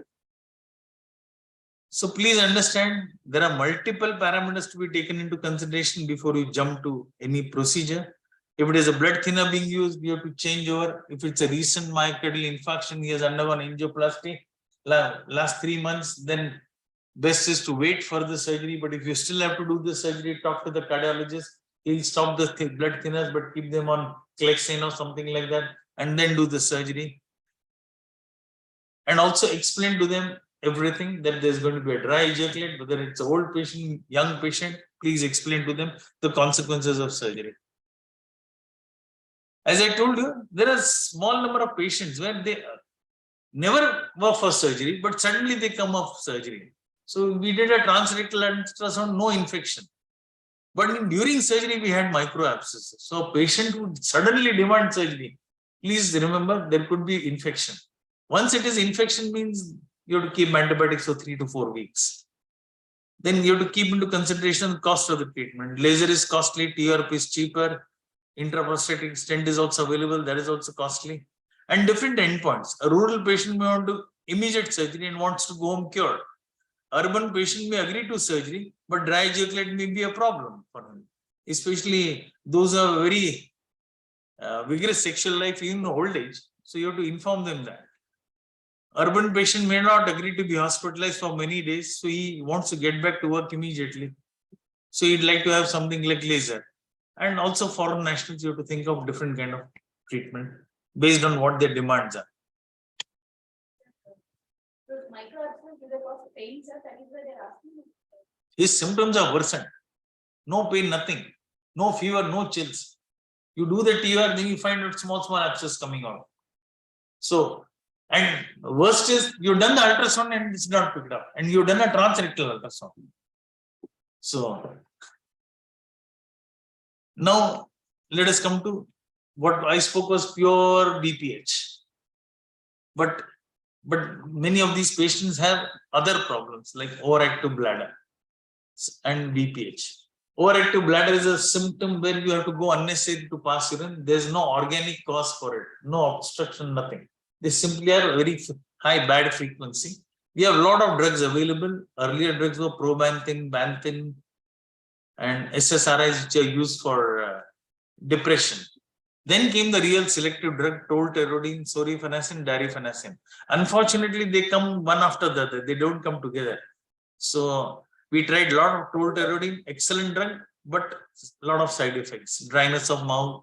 So please understand, there are multiple parameters to be taken into consideration before you jump to any procedure. If it is a blood thinner being used, you have to change over. If it's a recent myocardial infarction, he has undergone angioplasty last 3 months, then best is to wait for the surgery. But if you still have to do the surgery, talk to the cardiologist. He'll stop the blood thinners, but keep them on Clexane or something like that, and then do the surgery. And also explain to them everything, that there's going to be a dry ejaculate, whether it's an old patient, young patient, please explain to them the consequences of surgery. As I told you, there are a small number of patients where they never were for surgery, but suddenly they come off surgery. So we did a transrectal ultrasound, no infection. But during surgery, we had microabscesses. So a patient would suddenly demand surgery. Please remember, there could be infection. Once it is infection, means you have to keep antibiotics for 3 to 4 weeks. Then you have to keep into consideration the cost of the treatment. Laser is costly, TURP is cheaper, intraprostatic stent is also available, that is also costly. And different endpoints. A rural patient may want to immediate surgery and wants to go home cured. Urban patient may agree to surgery, but dry ejaculate may be a problem for him. Especially those who have very vigorous sexual life even in old age. So you have to inform them that. Urban patient may not agree to be hospitalized for many days, so he wants to get back to work immediately. So he'd like to have something like laser. And also foreign nationals, you have to think of different kind of treatment based on what their demands are. pain, sir? That is why they're asking. His symptoms are worsened. No pain, nothing. No fever, no chills. You do the TR, then you find out small abscess coming out. So, and worst is you've done the ultrasound and it's not picked up. And you've done a transrectal ultrasound. So, now let us come to what I spoke was pure BPH. But many of these patients have other problems like overactive bladder and BPH. Overactive bladder is a symptom where you have to go unnecessary to pass urine. There's no organic cause for it, no obstruction, nothing. They simply are very high bad frequency. We have a lot of drugs available. Earlier drugs were probanthine, banthin, and SSRIs which are used for depression. Then came the real selective drug, tolterodine, sorifenacin, darifenacin. Unfortunately, they come one after the other. They don't come together. So we tried a lot of tolterodine, excellent drug, but a lot of side effects, dryness of mouth.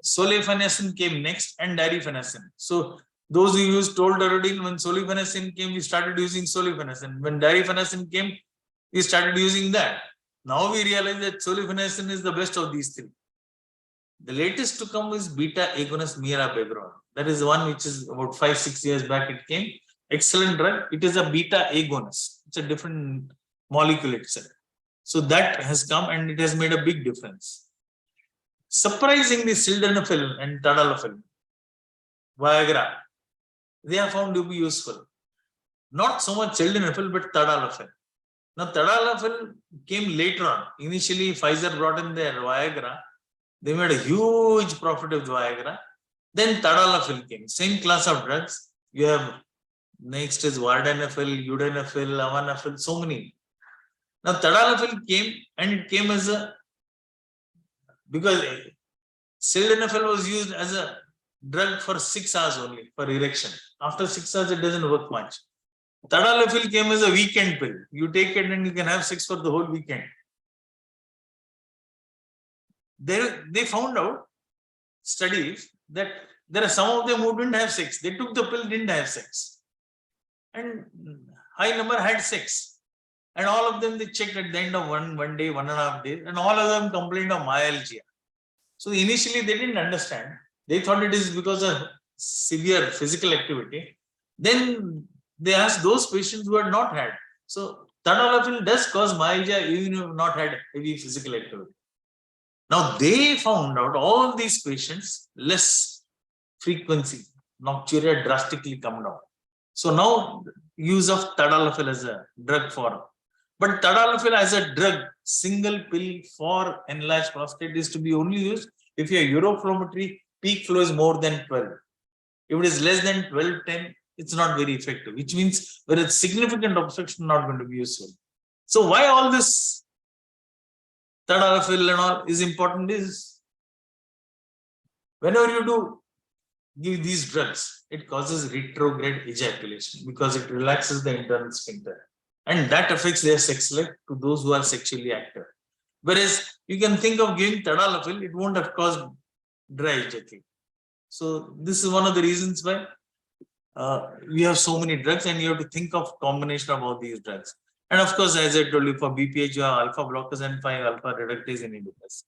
Solifenacin came next and darifenacin. So those who used tolterodine, when solifenacin came, we started using solifenacin. When darifenacin came, we started using that. Now we realize that solifenacin is the best of these three. The latest to come is beta agonist mirabegron. That is one which is about 5-6 years back it came. Excellent drug. It is a beta agonist. It's a different molecule itself. So that has come and it has made a big difference. Surprisingly, sildenafil and tadalafil, Viagra, they are found to be useful. Not so much sildenafil, but tadalafil. Now, tadalafil came later on. Initially, Pfizer brought in their Viagra. They made a huge profit of Viagra. Then tadalafil came, same class of drugs. You have next is vardenafil, udenafil, avanafil, so many. Now tadalafil came and it came as a, because sildenafil was used as a drug for 6 hours only for erection. After 6 hours, it doesn't work much. Tadalafil came as a weekend pill. You take it and you can have sex for the whole weekend. They found out studies that there are some of them who didn't have sex. They took the pill, didn't have sex. And high number had sex. And all of them they checked at the end of one day, 1.5 days, and all of them complained of myalgia. So initially they didn't understand. They thought it is because of severe physical activity. Then they asked those patients who had not had. So tadalafil does cause myalgia even if you have not had heavy physical activity. Now they found out all these patients less frequency, nocturia drastically come down. So now use of tadalafil as a drug form. But tadalafil as a drug, single pill for enlarged prostate is to be only used if your uroflowmetry peak flow is more than 12. If it is less than 12, 10, it's not very effective, which means where it's significant obstruction not going to be useful. So why all this tadalafil and all is important is whenever you do give these drugs, it causes retrograde ejaculation because it relaxes the internal sphincter. And that affects their sex life to those who are sexually active. Whereas you can think of giving tadalafil, it won't have caused dry ejaculation. So this is one of the reasons why we have so many drugs and you have to think of combination of all these drugs. And of course, as I told you, for BPH, you have alpha blockers and 5-alpha reductase inhibitors.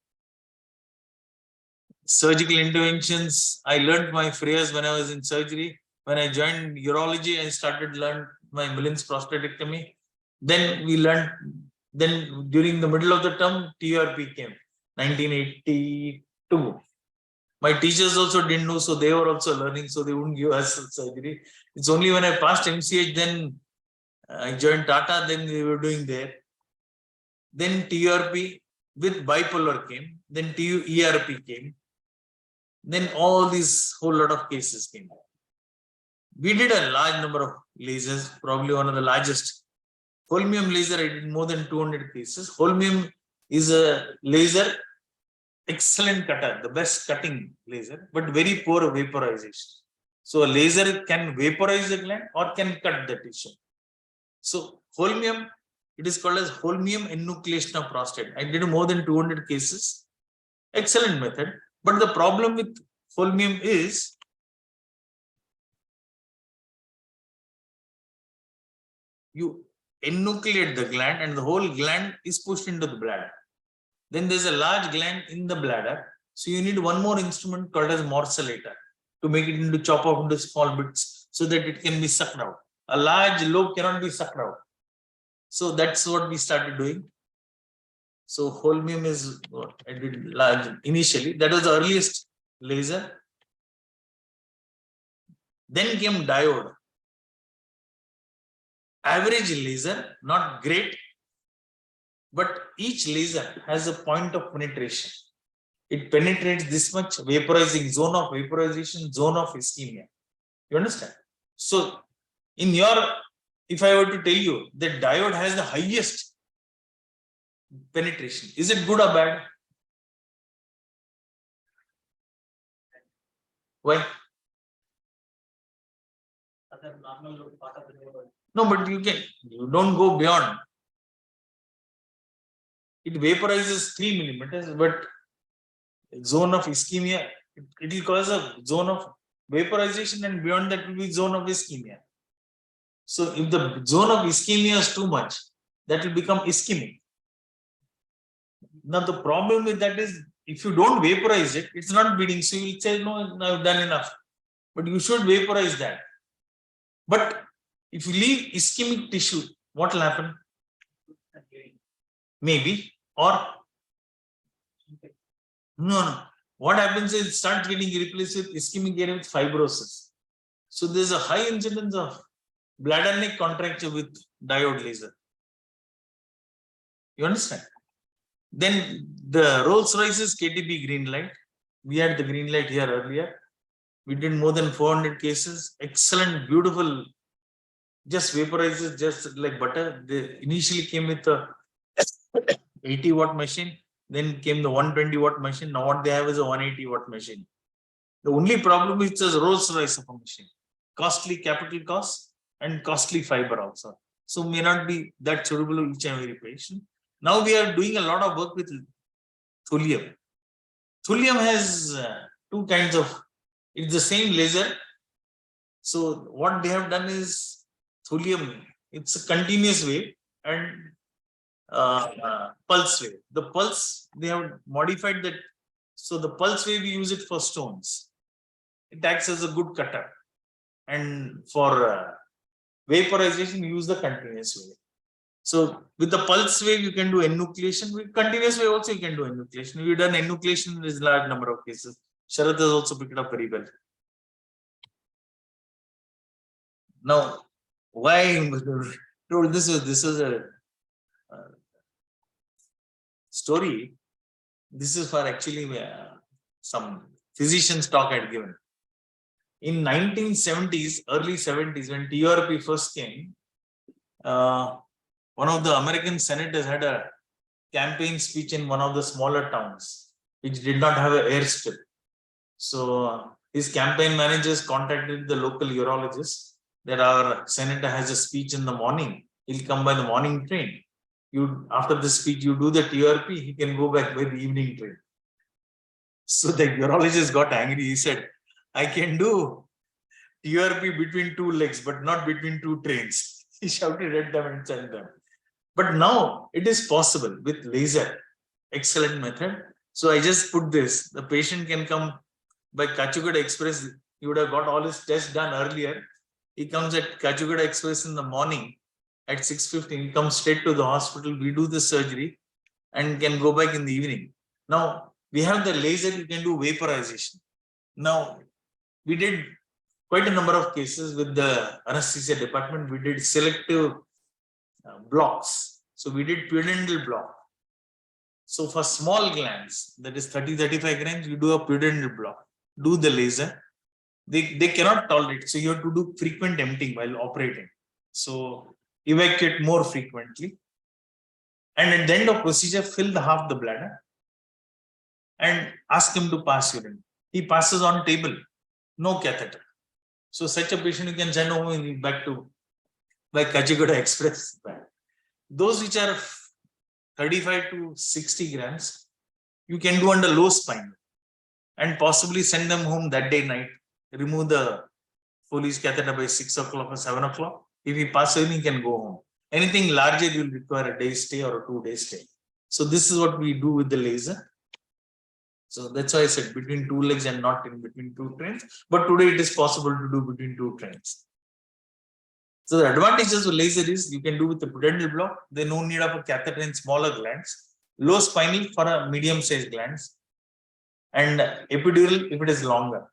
Surgical interventions, I learned my phrase when I was in surgery. When I joined urology, I started learn my Millen's prostatectomy. Then we learned, then during the middle of the term, TRP came, 1982. My teachers also didn't know, so they were also learning, so they wouldn't give us surgery. It's only when I passed MCH, then I joined Tata, then we were doing there. Then TRP with bipolar came, then TUERP came. Then all these whole lot of cases came. We did a large number of lasers, probably one of the largest. Holmium laser, I did more than 200 cases. Holmium is a laser, excellent cutter, the best cutting laser, but very poor vaporization. So a laser can vaporize the gland or can cut the tissue. So holmium, it is called as holmium enucleation of prostate. I did more than 200 cases. Excellent method. But the problem with holmium is you enucleate the gland and the whole gland is pushed into the bladder. Then there's a large gland in the bladder. So you need one more instrument called as morcellator to make it into chop up into small bits so that it can be sucked out. A large lobe cannot be sucked out. So that's what we started doing. So holmium is what I did large initially. That was the earliest laser. Then came diode. Average laser, not great, but each laser has a point of penetration. It penetrates this much vaporizing zone of vaporization, zone of ischemia. You understand? So in your, if I were to tell you that diode has the highest penetration, is it good or bad? Why? No, but you don't go beyond. It vaporizes 3 millimeters, but zone of ischemia, it will cause a zone of vaporization, and beyond that will be zone of ischemia. So if the zone of ischemia is too much, that will become ischemic. Now the problem with that is, if you don't vaporize it, it's not bleeding. So you will say, no, I've done enough. But you should vaporize that. But if you leave ischemic tissue, what will happen? Maybe. Or no. What happens is it starts getting replaced with ischemic area with fibrosis. So there's a high incidence of bladder neck contracture with diode laser. You understand? Then the Rolls Royce is KTP green light. We had the green light here earlier. We did more than 400 cases. Excellent, beautiful. Just vaporizes just like butter. They initially came with a 80 watt machine. Then came the 120 watt machine. Now what they have is a 180 watt machine. The only problem is it's a Rolls Royce of a machine. Costly capital cost and costly fiber also. So may not be that suitable to each and every patient. Now we are doing a lot of work with thulium. Thulium has two kinds of, it's the same laser. So what they have done is thulium, it's a continuous wave and pulse wave. The pulse, they have modified that. So the pulse wave, we use it for stones. It acts as a good cutter. And for vaporization, we use the continuous wave. So with the pulse wave, you can do enucleation. With continuous wave also, you can do enucleation. We've done enucleation in a large number of cases. Sharath has also picked it up very well. Now, why this is a story. This is for actually some physician's talk I had given. In 1970s, early 70s, when TRP first came, one of the American senators had a campaign speech in one of the smaller towns, which did not have an airstrip. So his campaign managers contacted the local urologist that our senator has a speech in the morning. He'll come by the morning train. After the speech, you do the TRP, he can go back by the evening train. So the urologist got angry. He said, I can do TRP between two legs, but not between two trains. He shouted at them and sent them. But now it is possible with laser. Excellent method. So I just put this. The patient can come by Kachugada Express. He would have got all his tests done earlier. He comes at Kachugada Express in the morning at 6:15. He comes straight to the hospital. We do the surgery and can go back in the evening. Now we have the laser. You can do vaporization. Now we did quite a number of cases with the anesthesia department. We did selective blocks. So we did pudendal block. So for small glands, that is 30-35 grams, you do a pudendal block. Do the laser. They cannot tolerate. So you have to do frequent emptying while operating. So evacuate more frequently. And at the end of procedure, fill the half the bladder and ask him to pass urine. He passes on table, no catheter. So such a patient you can send home back to by Kachigouda Express. Those which are 35 to 60 grams, you can do under low spine and possibly send them home that day night. Remove the Foley's catheter by 6 o'clock or 7 o'clock If he passes away, he can go home. Anything larger will require a day stay or a 2-day stay. So this is what we do with the laser. So that's why I said between 2 legs and not in between 2 trains. But today it is possible to do between 2 trains. So the advantages of laser is you can do with the pudendal block. There's no need of a catheter in smaller glands. Low spinal for a medium-sized glands. And epidural if it is longer.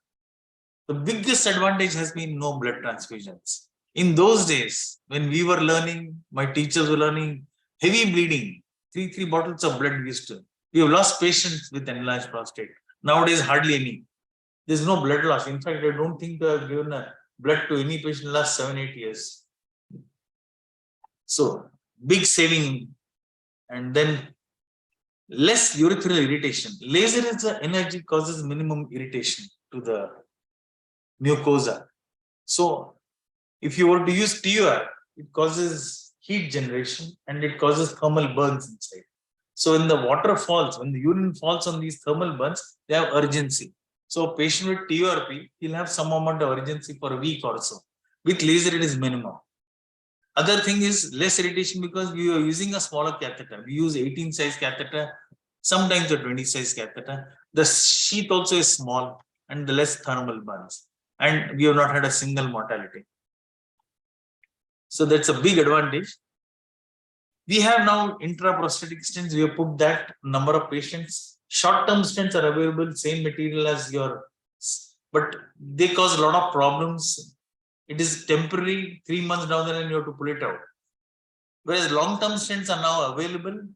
The biggest advantage has been no blood transfusions. In those days, when we were learning, my teachers were learning, heavy bleeding, three bottles of blood we used to. We have lost patients with enlarged prostate. Nowadays, hardly any. There's no blood loss. In fact, I don't think they have given a blood to any patient in the last 7-8 years. So, big saving. And then less urethral irritation. Laser is the energy causes minimum irritation to the mucosa. So, if you were to use TUR, it causes heat generation and it causes thermal burns inside. So when the water falls, when the urine falls on these thermal burns, they have urgency. So a patient with TURP, he'll have some amount of urgency for a week or so. With laser, it is minimum. Other thing is less irritation because we are using a smaller catheter. We use 18 size catheter, sometimes a 20 size catheter. The sheath also is small and the less thermal burns. And we have not had a single mortality. So that's a big advantage. We have now intraprostatic stents. We have put that number of patients. Short-term stents are available, same material as your, but they cause a lot of problems. It is temporary, 3 months down the line, you have to pull it out. Whereas long-term stents are now available.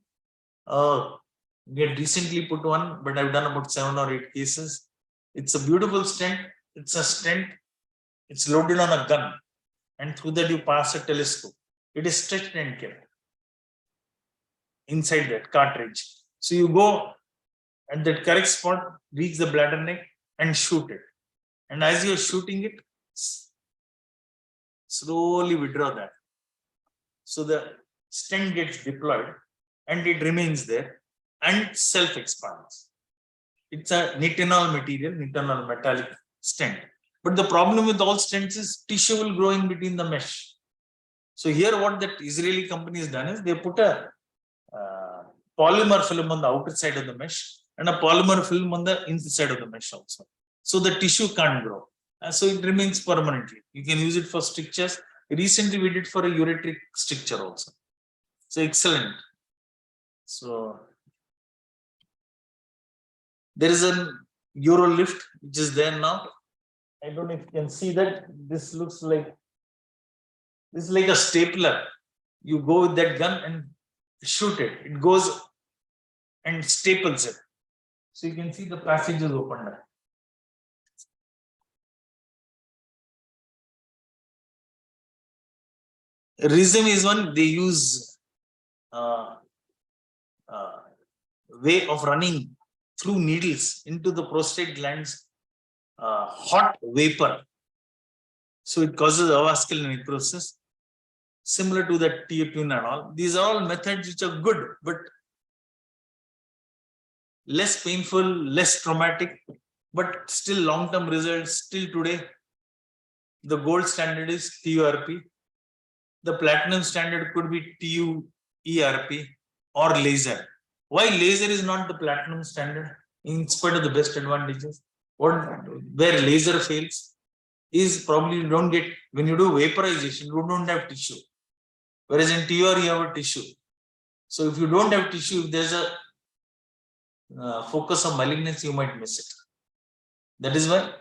We had recently put one, but I've done about 7 or 8 cases. It's a beautiful stent. It's a stent. It's loaded on a gun. And through that you pass a telescope. It is stretched and kept inside that cartridge. So you go at that correct spot, reach the bladder neck and shoot it. And as you're shooting it, slowly withdraw that. So the stent gets deployed and it remains there and self-expands. It's a nitinol material, nitinol metallic stent. But the problem with all stents is tissue will grow in between the mesh. So here what that Israeli company has done is they put a polymer film on the outer side of the mesh and a polymer film on the inside of the mesh also. So the tissue can't grow. So it remains permanently. You can use it for strictures. Recently we did for a ureteric stricture also. So excellent. So there is a Euro lift which is there now. I don't know if you can see that. This looks like a stapler. You go with that gun and shoot it. It goes and staples it. So you can see the passage is opened up. Rhythm is one they use way of running through needles into the prostate glands. Hot vapor. So it causes avascular necrosis, similar to the tune and all. These are all methods which are good, but less painful, less traumatic, but still long-term results. Still today, the gold standard is TURP. The platinum standard could be TUERP or laser. Why laser is not the platinum standard in spite of the best advantages? Where laser fails is probably you don't get, when you do vaporization, you don't have tissue. Whereas in TUR, you have a tissue. So if you don't have tissue, if there's a focus of malignancy, you might miss it. That is why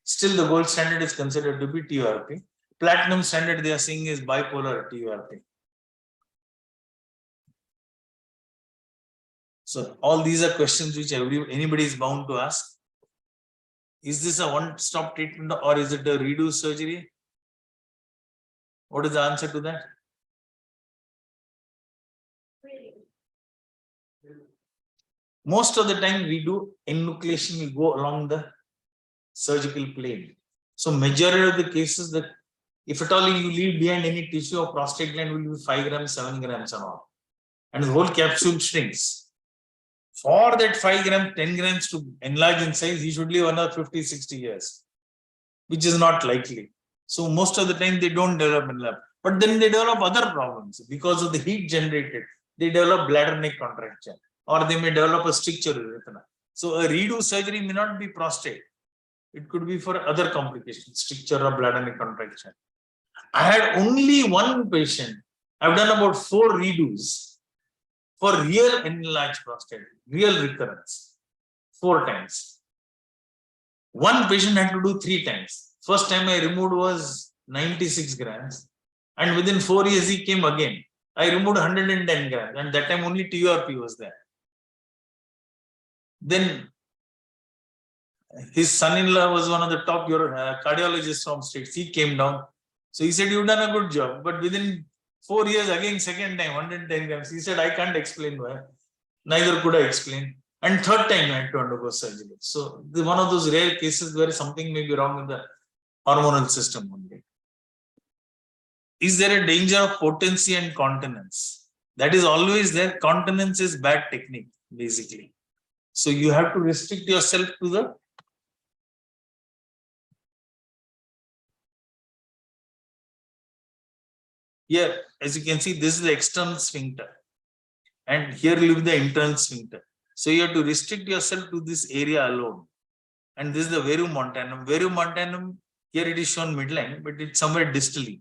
still the gold standard is considered to be TURP. Platinum standard they are saying is bipolar TURP. So all these are questions which anybody is bound to ask. Is this a one-stop treatment or is it a redo surgery? What is the answer to that? Most of the time we do enucleation, we go along the surgical plane. So majority of the cases that if at all you leave behind any tissue or prostate gland will be 5 grams, 7 grams and all. And the whole capsule shrinks. For that 5 grams, 10 grams to enlarge in size, he should live another 50, 60 years, which is not likely. So most of the time they don't develop enlarge. But then they develop other problems because of the heat generated. They develop bladder neck contracture, or they may develop a stricture urethra. So a redo surgery may not be prostate. It could be for other complications, stricture or bladder neck contraction. I had only one patient. I've done about 4 redos for real enlarged prostate, real recurrence, 4 times. One patient had to do 3 times. First time I removed was 96 grams, and within 4 years he came again. I removed 110 grams, and that time only TURP was there. Then his son-in-law was one of the top cardiologists from states. He came down. So he said, "You've done a good job." But within 4 years, again, second time, 110 grams. He said, "I can't explain why." Neither could I explain. And third time, I had to undergo surgery. So one of those rare cases where something may be wrong with the hormonal system only. Is there a danger of potency and continence? That is always there. Continence is bad technique, basically. So you have to restrict yourself to the here, as you can see, this is the external sphincter, and here live the internal sphincter. So you have to restrict yourself to this area alone. And this is the verum montanum. Verum montanum, here it is shown midline, but it's somewhere distally.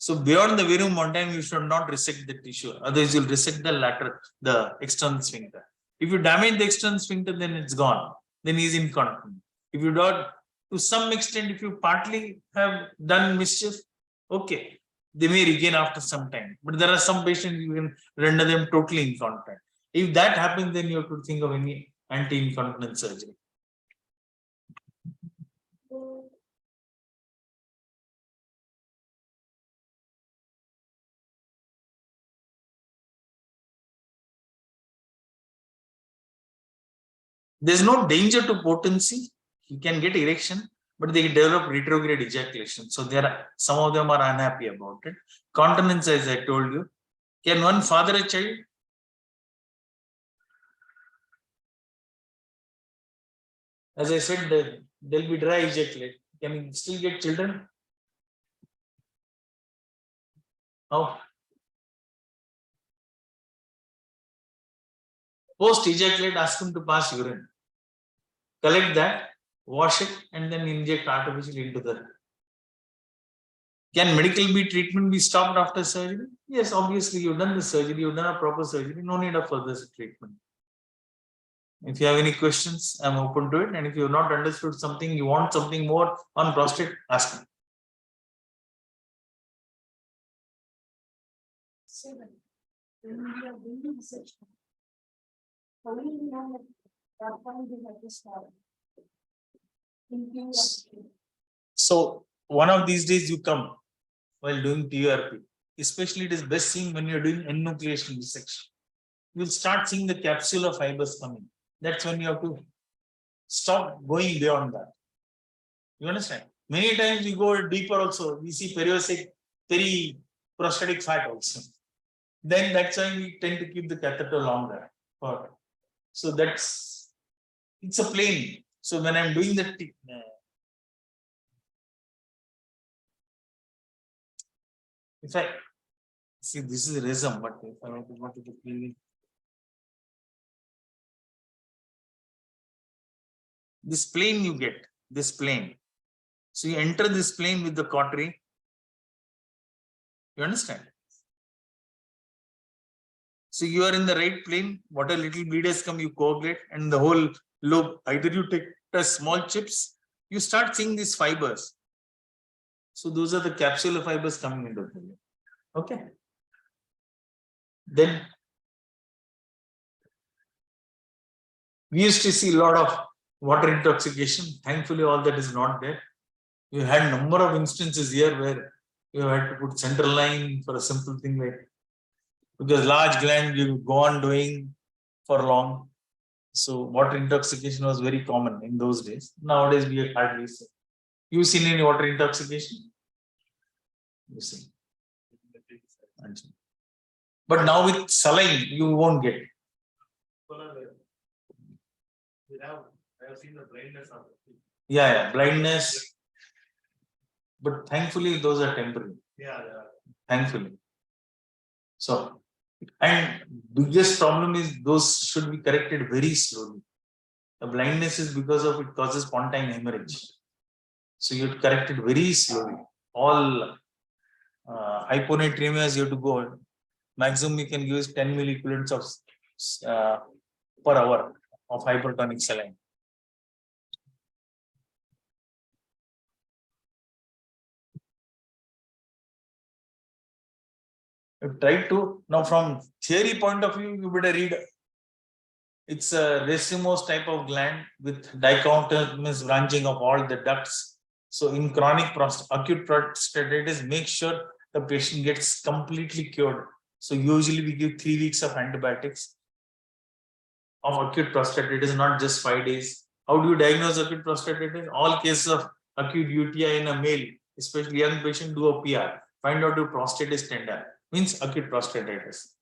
So beyond the verum montanum, you should not resect the tissue. Otherwise, you'll resect the external sphincter. If you damage the external sphincter, then it's gone. Then he's incontinent. If you don't, to some extent, if you partly have done mischief, okay, they may regain after some time. But there are some patients you can render them totally incontinent. If that happens, then you have to think of any anti-incontinence surgery. There's no danger to potency. You can get erection, but they develop retrograde ejaculation. So some of them are unhappy about it. Continence, as I told you. Can one father a child? As I said, they'll be dry ejaculate. Can you still get children? How? Post ejaculate, ask him to pass urine. Collect that, wash it, and then inject artificially into the. Can medical treatment be stopped after surgery? Yes, obviously, you've done the surgery, you've done a proper surgery, no need of further treatment. If you have any questions, I'm open to it. And if you have not understood something, you want something more on prostate, ask me. When we are doing research, how many we have that point we have to start? So one of these days you come while doing TURP. Especially it is best seen when you're doing enucleation dissection. You'll start seeing the capsular fibers coming. That's when you have to stop going beyond that. You understand? Many times we go deeper also. We see periprostatic fat also. Then that's why we tend to keep the catheter longer. So it's a plane. So when I'm doing the if I see, this is a rhizome, but if I want to clean this plane, you get this plane. So you enter this plane with the cautery. You understand? So you are in the right plane. What a little bleed has come, you coagulate, and the whole lobe. Either you take small chips, you start seeing these fibers. So those are the capsular fibers coming into the lobe. Okay. Then we used to see a lot of water intoxication. Thankfully, all that is not there. You had a number of instances here where you had to put central line for a simple thing like, because large gland you go on doing for long. So water intoxication was very common in those days. Nowadays we are hardly see. You seen any water intoxication? You see. But now with saline, you won't get. I have seen the blindness of it. Yeah, blindness. But thankfully, those are temporary. Yeah, thankfully. So, and biggest problem is those should be corrected very slowly. The blindness is because of it causes pontine hemorrhage. So you have to correct it very slowly. All hyponatremias you have to go. Maximum you can use 10 milliequivalents of per hour of hypertonic saline. You try to now from theory point of view, you better read. It's a racemose type of gland with dichotomous branching of all the ducts. So in chronic acute prostatitis, make sure the patient gets completely cured. So usually we give 3 weeks of antibiotics of acute prostatitis, not just 5 days. How do you diagnose acute prostatitis? All cases of acute UTI in a male, especially young patient, do a PR. Find out if prostate is tender. Means acute prostatitis.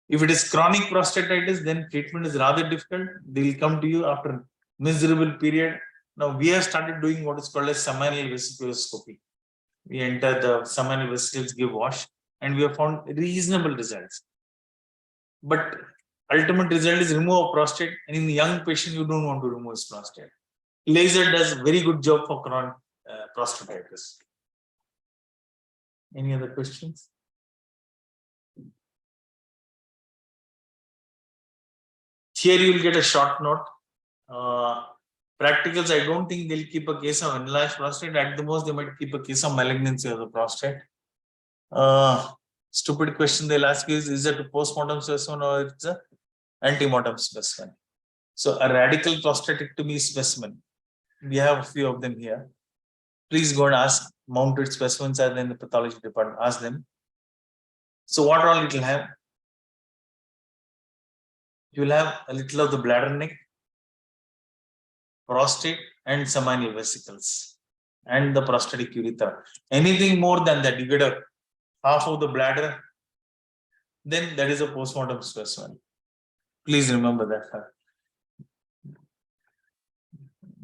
If it is chronic prostatitis, then treatment is rather difficult. They will come to you after miserable period. Now we have started doing what is called as seminal vesiculoscopy. We enter the seminal vesicles, give wash, and we have found reasonable results. But ultimate result is remove a prostate, and in the young patient, you don't want to remove his prostate. Laser does very good job for chronic prostatitis. Any other questions? Here you will get a short note. Practicals, I don't think they'll keep a case of enlarged prostate. At the most, they might keep a case of malignancy of the prostate. Stupid question they'll ask you is it a postmortem specimen or it's a antemortem specimen? So a radical prostatectomy specimen. We have a few of them here. Please go and ask. Mounted specimens are in the pathology department. Ask them. So what all it will have? You will have a little of the bladder neck, prostate, and seminal vesicles, and the prostatic urethra. Anything more than that, you get a half of the bladder, then that is a postmortem specimen. Please remember that.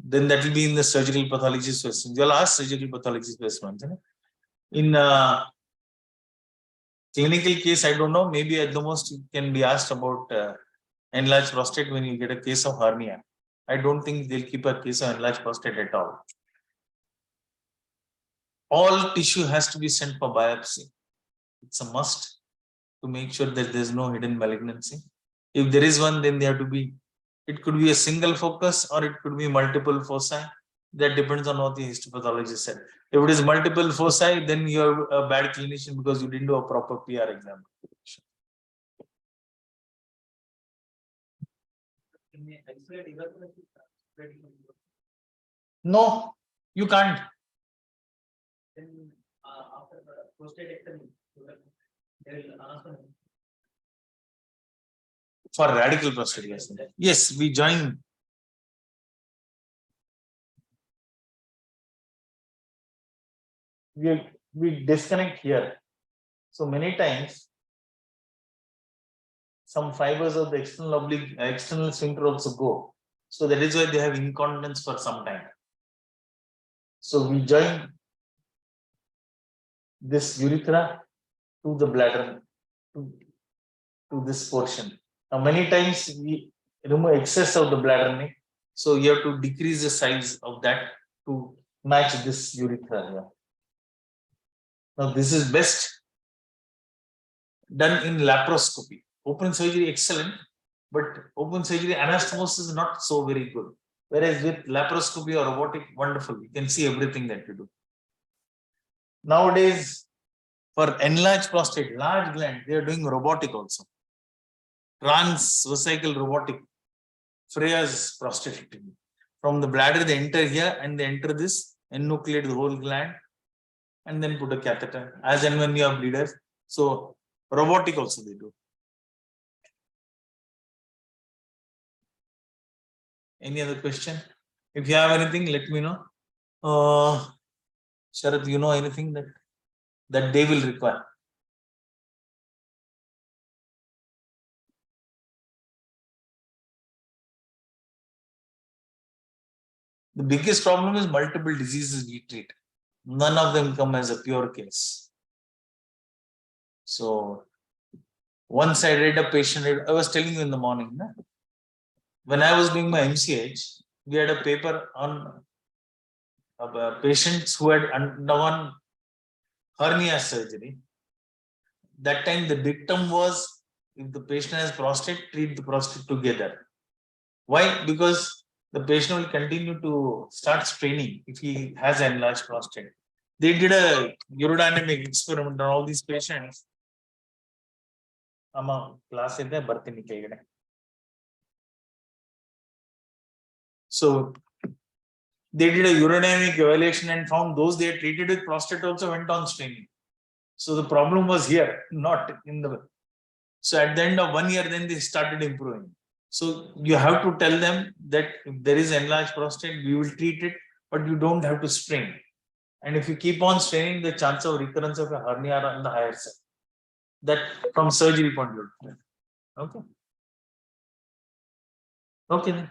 Then that will be in the surgical pathology specimen. You'll ask surgical pathology specimens. In clinical case, I don't know, maybe at the most you can be asked about enlarged prostate when you get a case of hernia. I don't think they'll keep a case of enlarged prostate at all. All tissue has to be sent for biopsy. It's a must to make sure that there's no hidden malignancy. If there is one, then they have to be, it could be a single focus or it could be multiple foci. That depends on what the histopathologist said. If it is multiple foci, then you are a bad clinician because you didn't do a proper PR exam. No, you can't. After the prostatectomy, they will ask For radical prostatectomy. Yes, we join. We disconnect here. So many times, some fibers of the external oblique, external sphincter also go. So that is why they have incontinence for some time. So we join this urethra to the bladder, to this portion. Now many times we remove excess of the bladder neck. So you have to decrease the size of that to match this urethra here. Now this is best done in laparoscopy. Open surgery excellent, but open surgery anastomosis is not so very good. Whereas with laparoscopy or robotic, wonderful. You can see everything that you do. Nowadays, for enlarged prostate, large gland, they are doing robotic also. Transvesical robotic, Freya's prostatectomy. From the bladder, they enter here and they enter this, enucleate the whole gland, and then put a catheter as and when you have bleeders. So robotic also they do. Any other question? If you have anything, let me know. Sharath, you know anything that they will require? The biggest problem is multiple diseases we treat. None of them come as a pure case. So once I read a patient, I was telling you in the morning, na? When I was doing my MCH, we had a paper on patients who had undergone hernia surgery. That time the dictum was, if the patient has prostate, treat the prostate together. Why? Because the patient will continue to start straining if he has enlarged prostate. They did a urodynamic experiment on all these patients. Class so they did a urodynamic evaluation and found those they had treated with prostate also went on straining. So the problem was here, not in the. So at the end of 1 year, then they started improving. So you have to tell them that if there is enlarged prostate, we will treat it, but you don't have to strain. And if you keep on straining, the chance of recurrence of a hernia are on the higher side. That from surgery point of view. Okay. Okay then.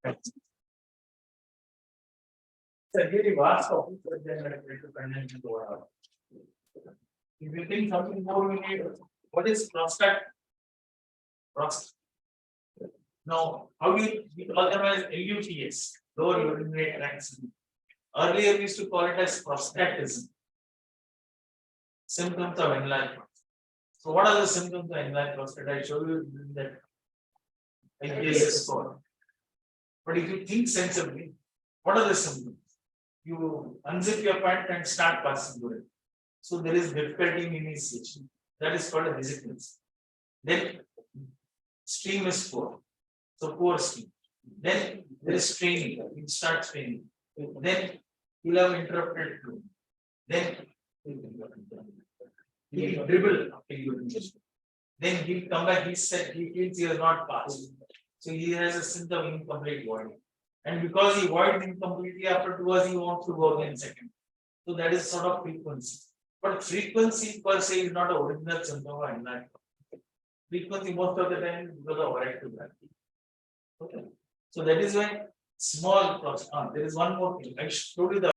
It's a really vast topic, but then I try to condense it over. If you think something more, we need. What is prostate? Prostate. Now, how do we call them as LUTS? Lower urinary tract syndrome. Earlier, we used to call it as prostatism. Symptoms of enlarged prostate. So, what are the symptoms of enlarged prostate? I showed you that IPSS score. But if you think sensibly, what are the symptoms? You unzip your pant and start passing urine. So there is difficulty in initiation. That is called a resistance. Then stream is poor. So poor stream. Then there is straining. You start straining. Then you have interrupted flow. Then he will dribble after you. Then he'll come back. He said he feels he has not passed. So he has a symptom of incomplete voiding. And because he voids incompletely after 2 hours, he wants to go again second. So that is sort of frequency. But frequency per se is not an original symptom of enlarged. Frequency most of the time is because of overactive gravity. Okay. So that is why small prostate. There is one more thing. I showed you the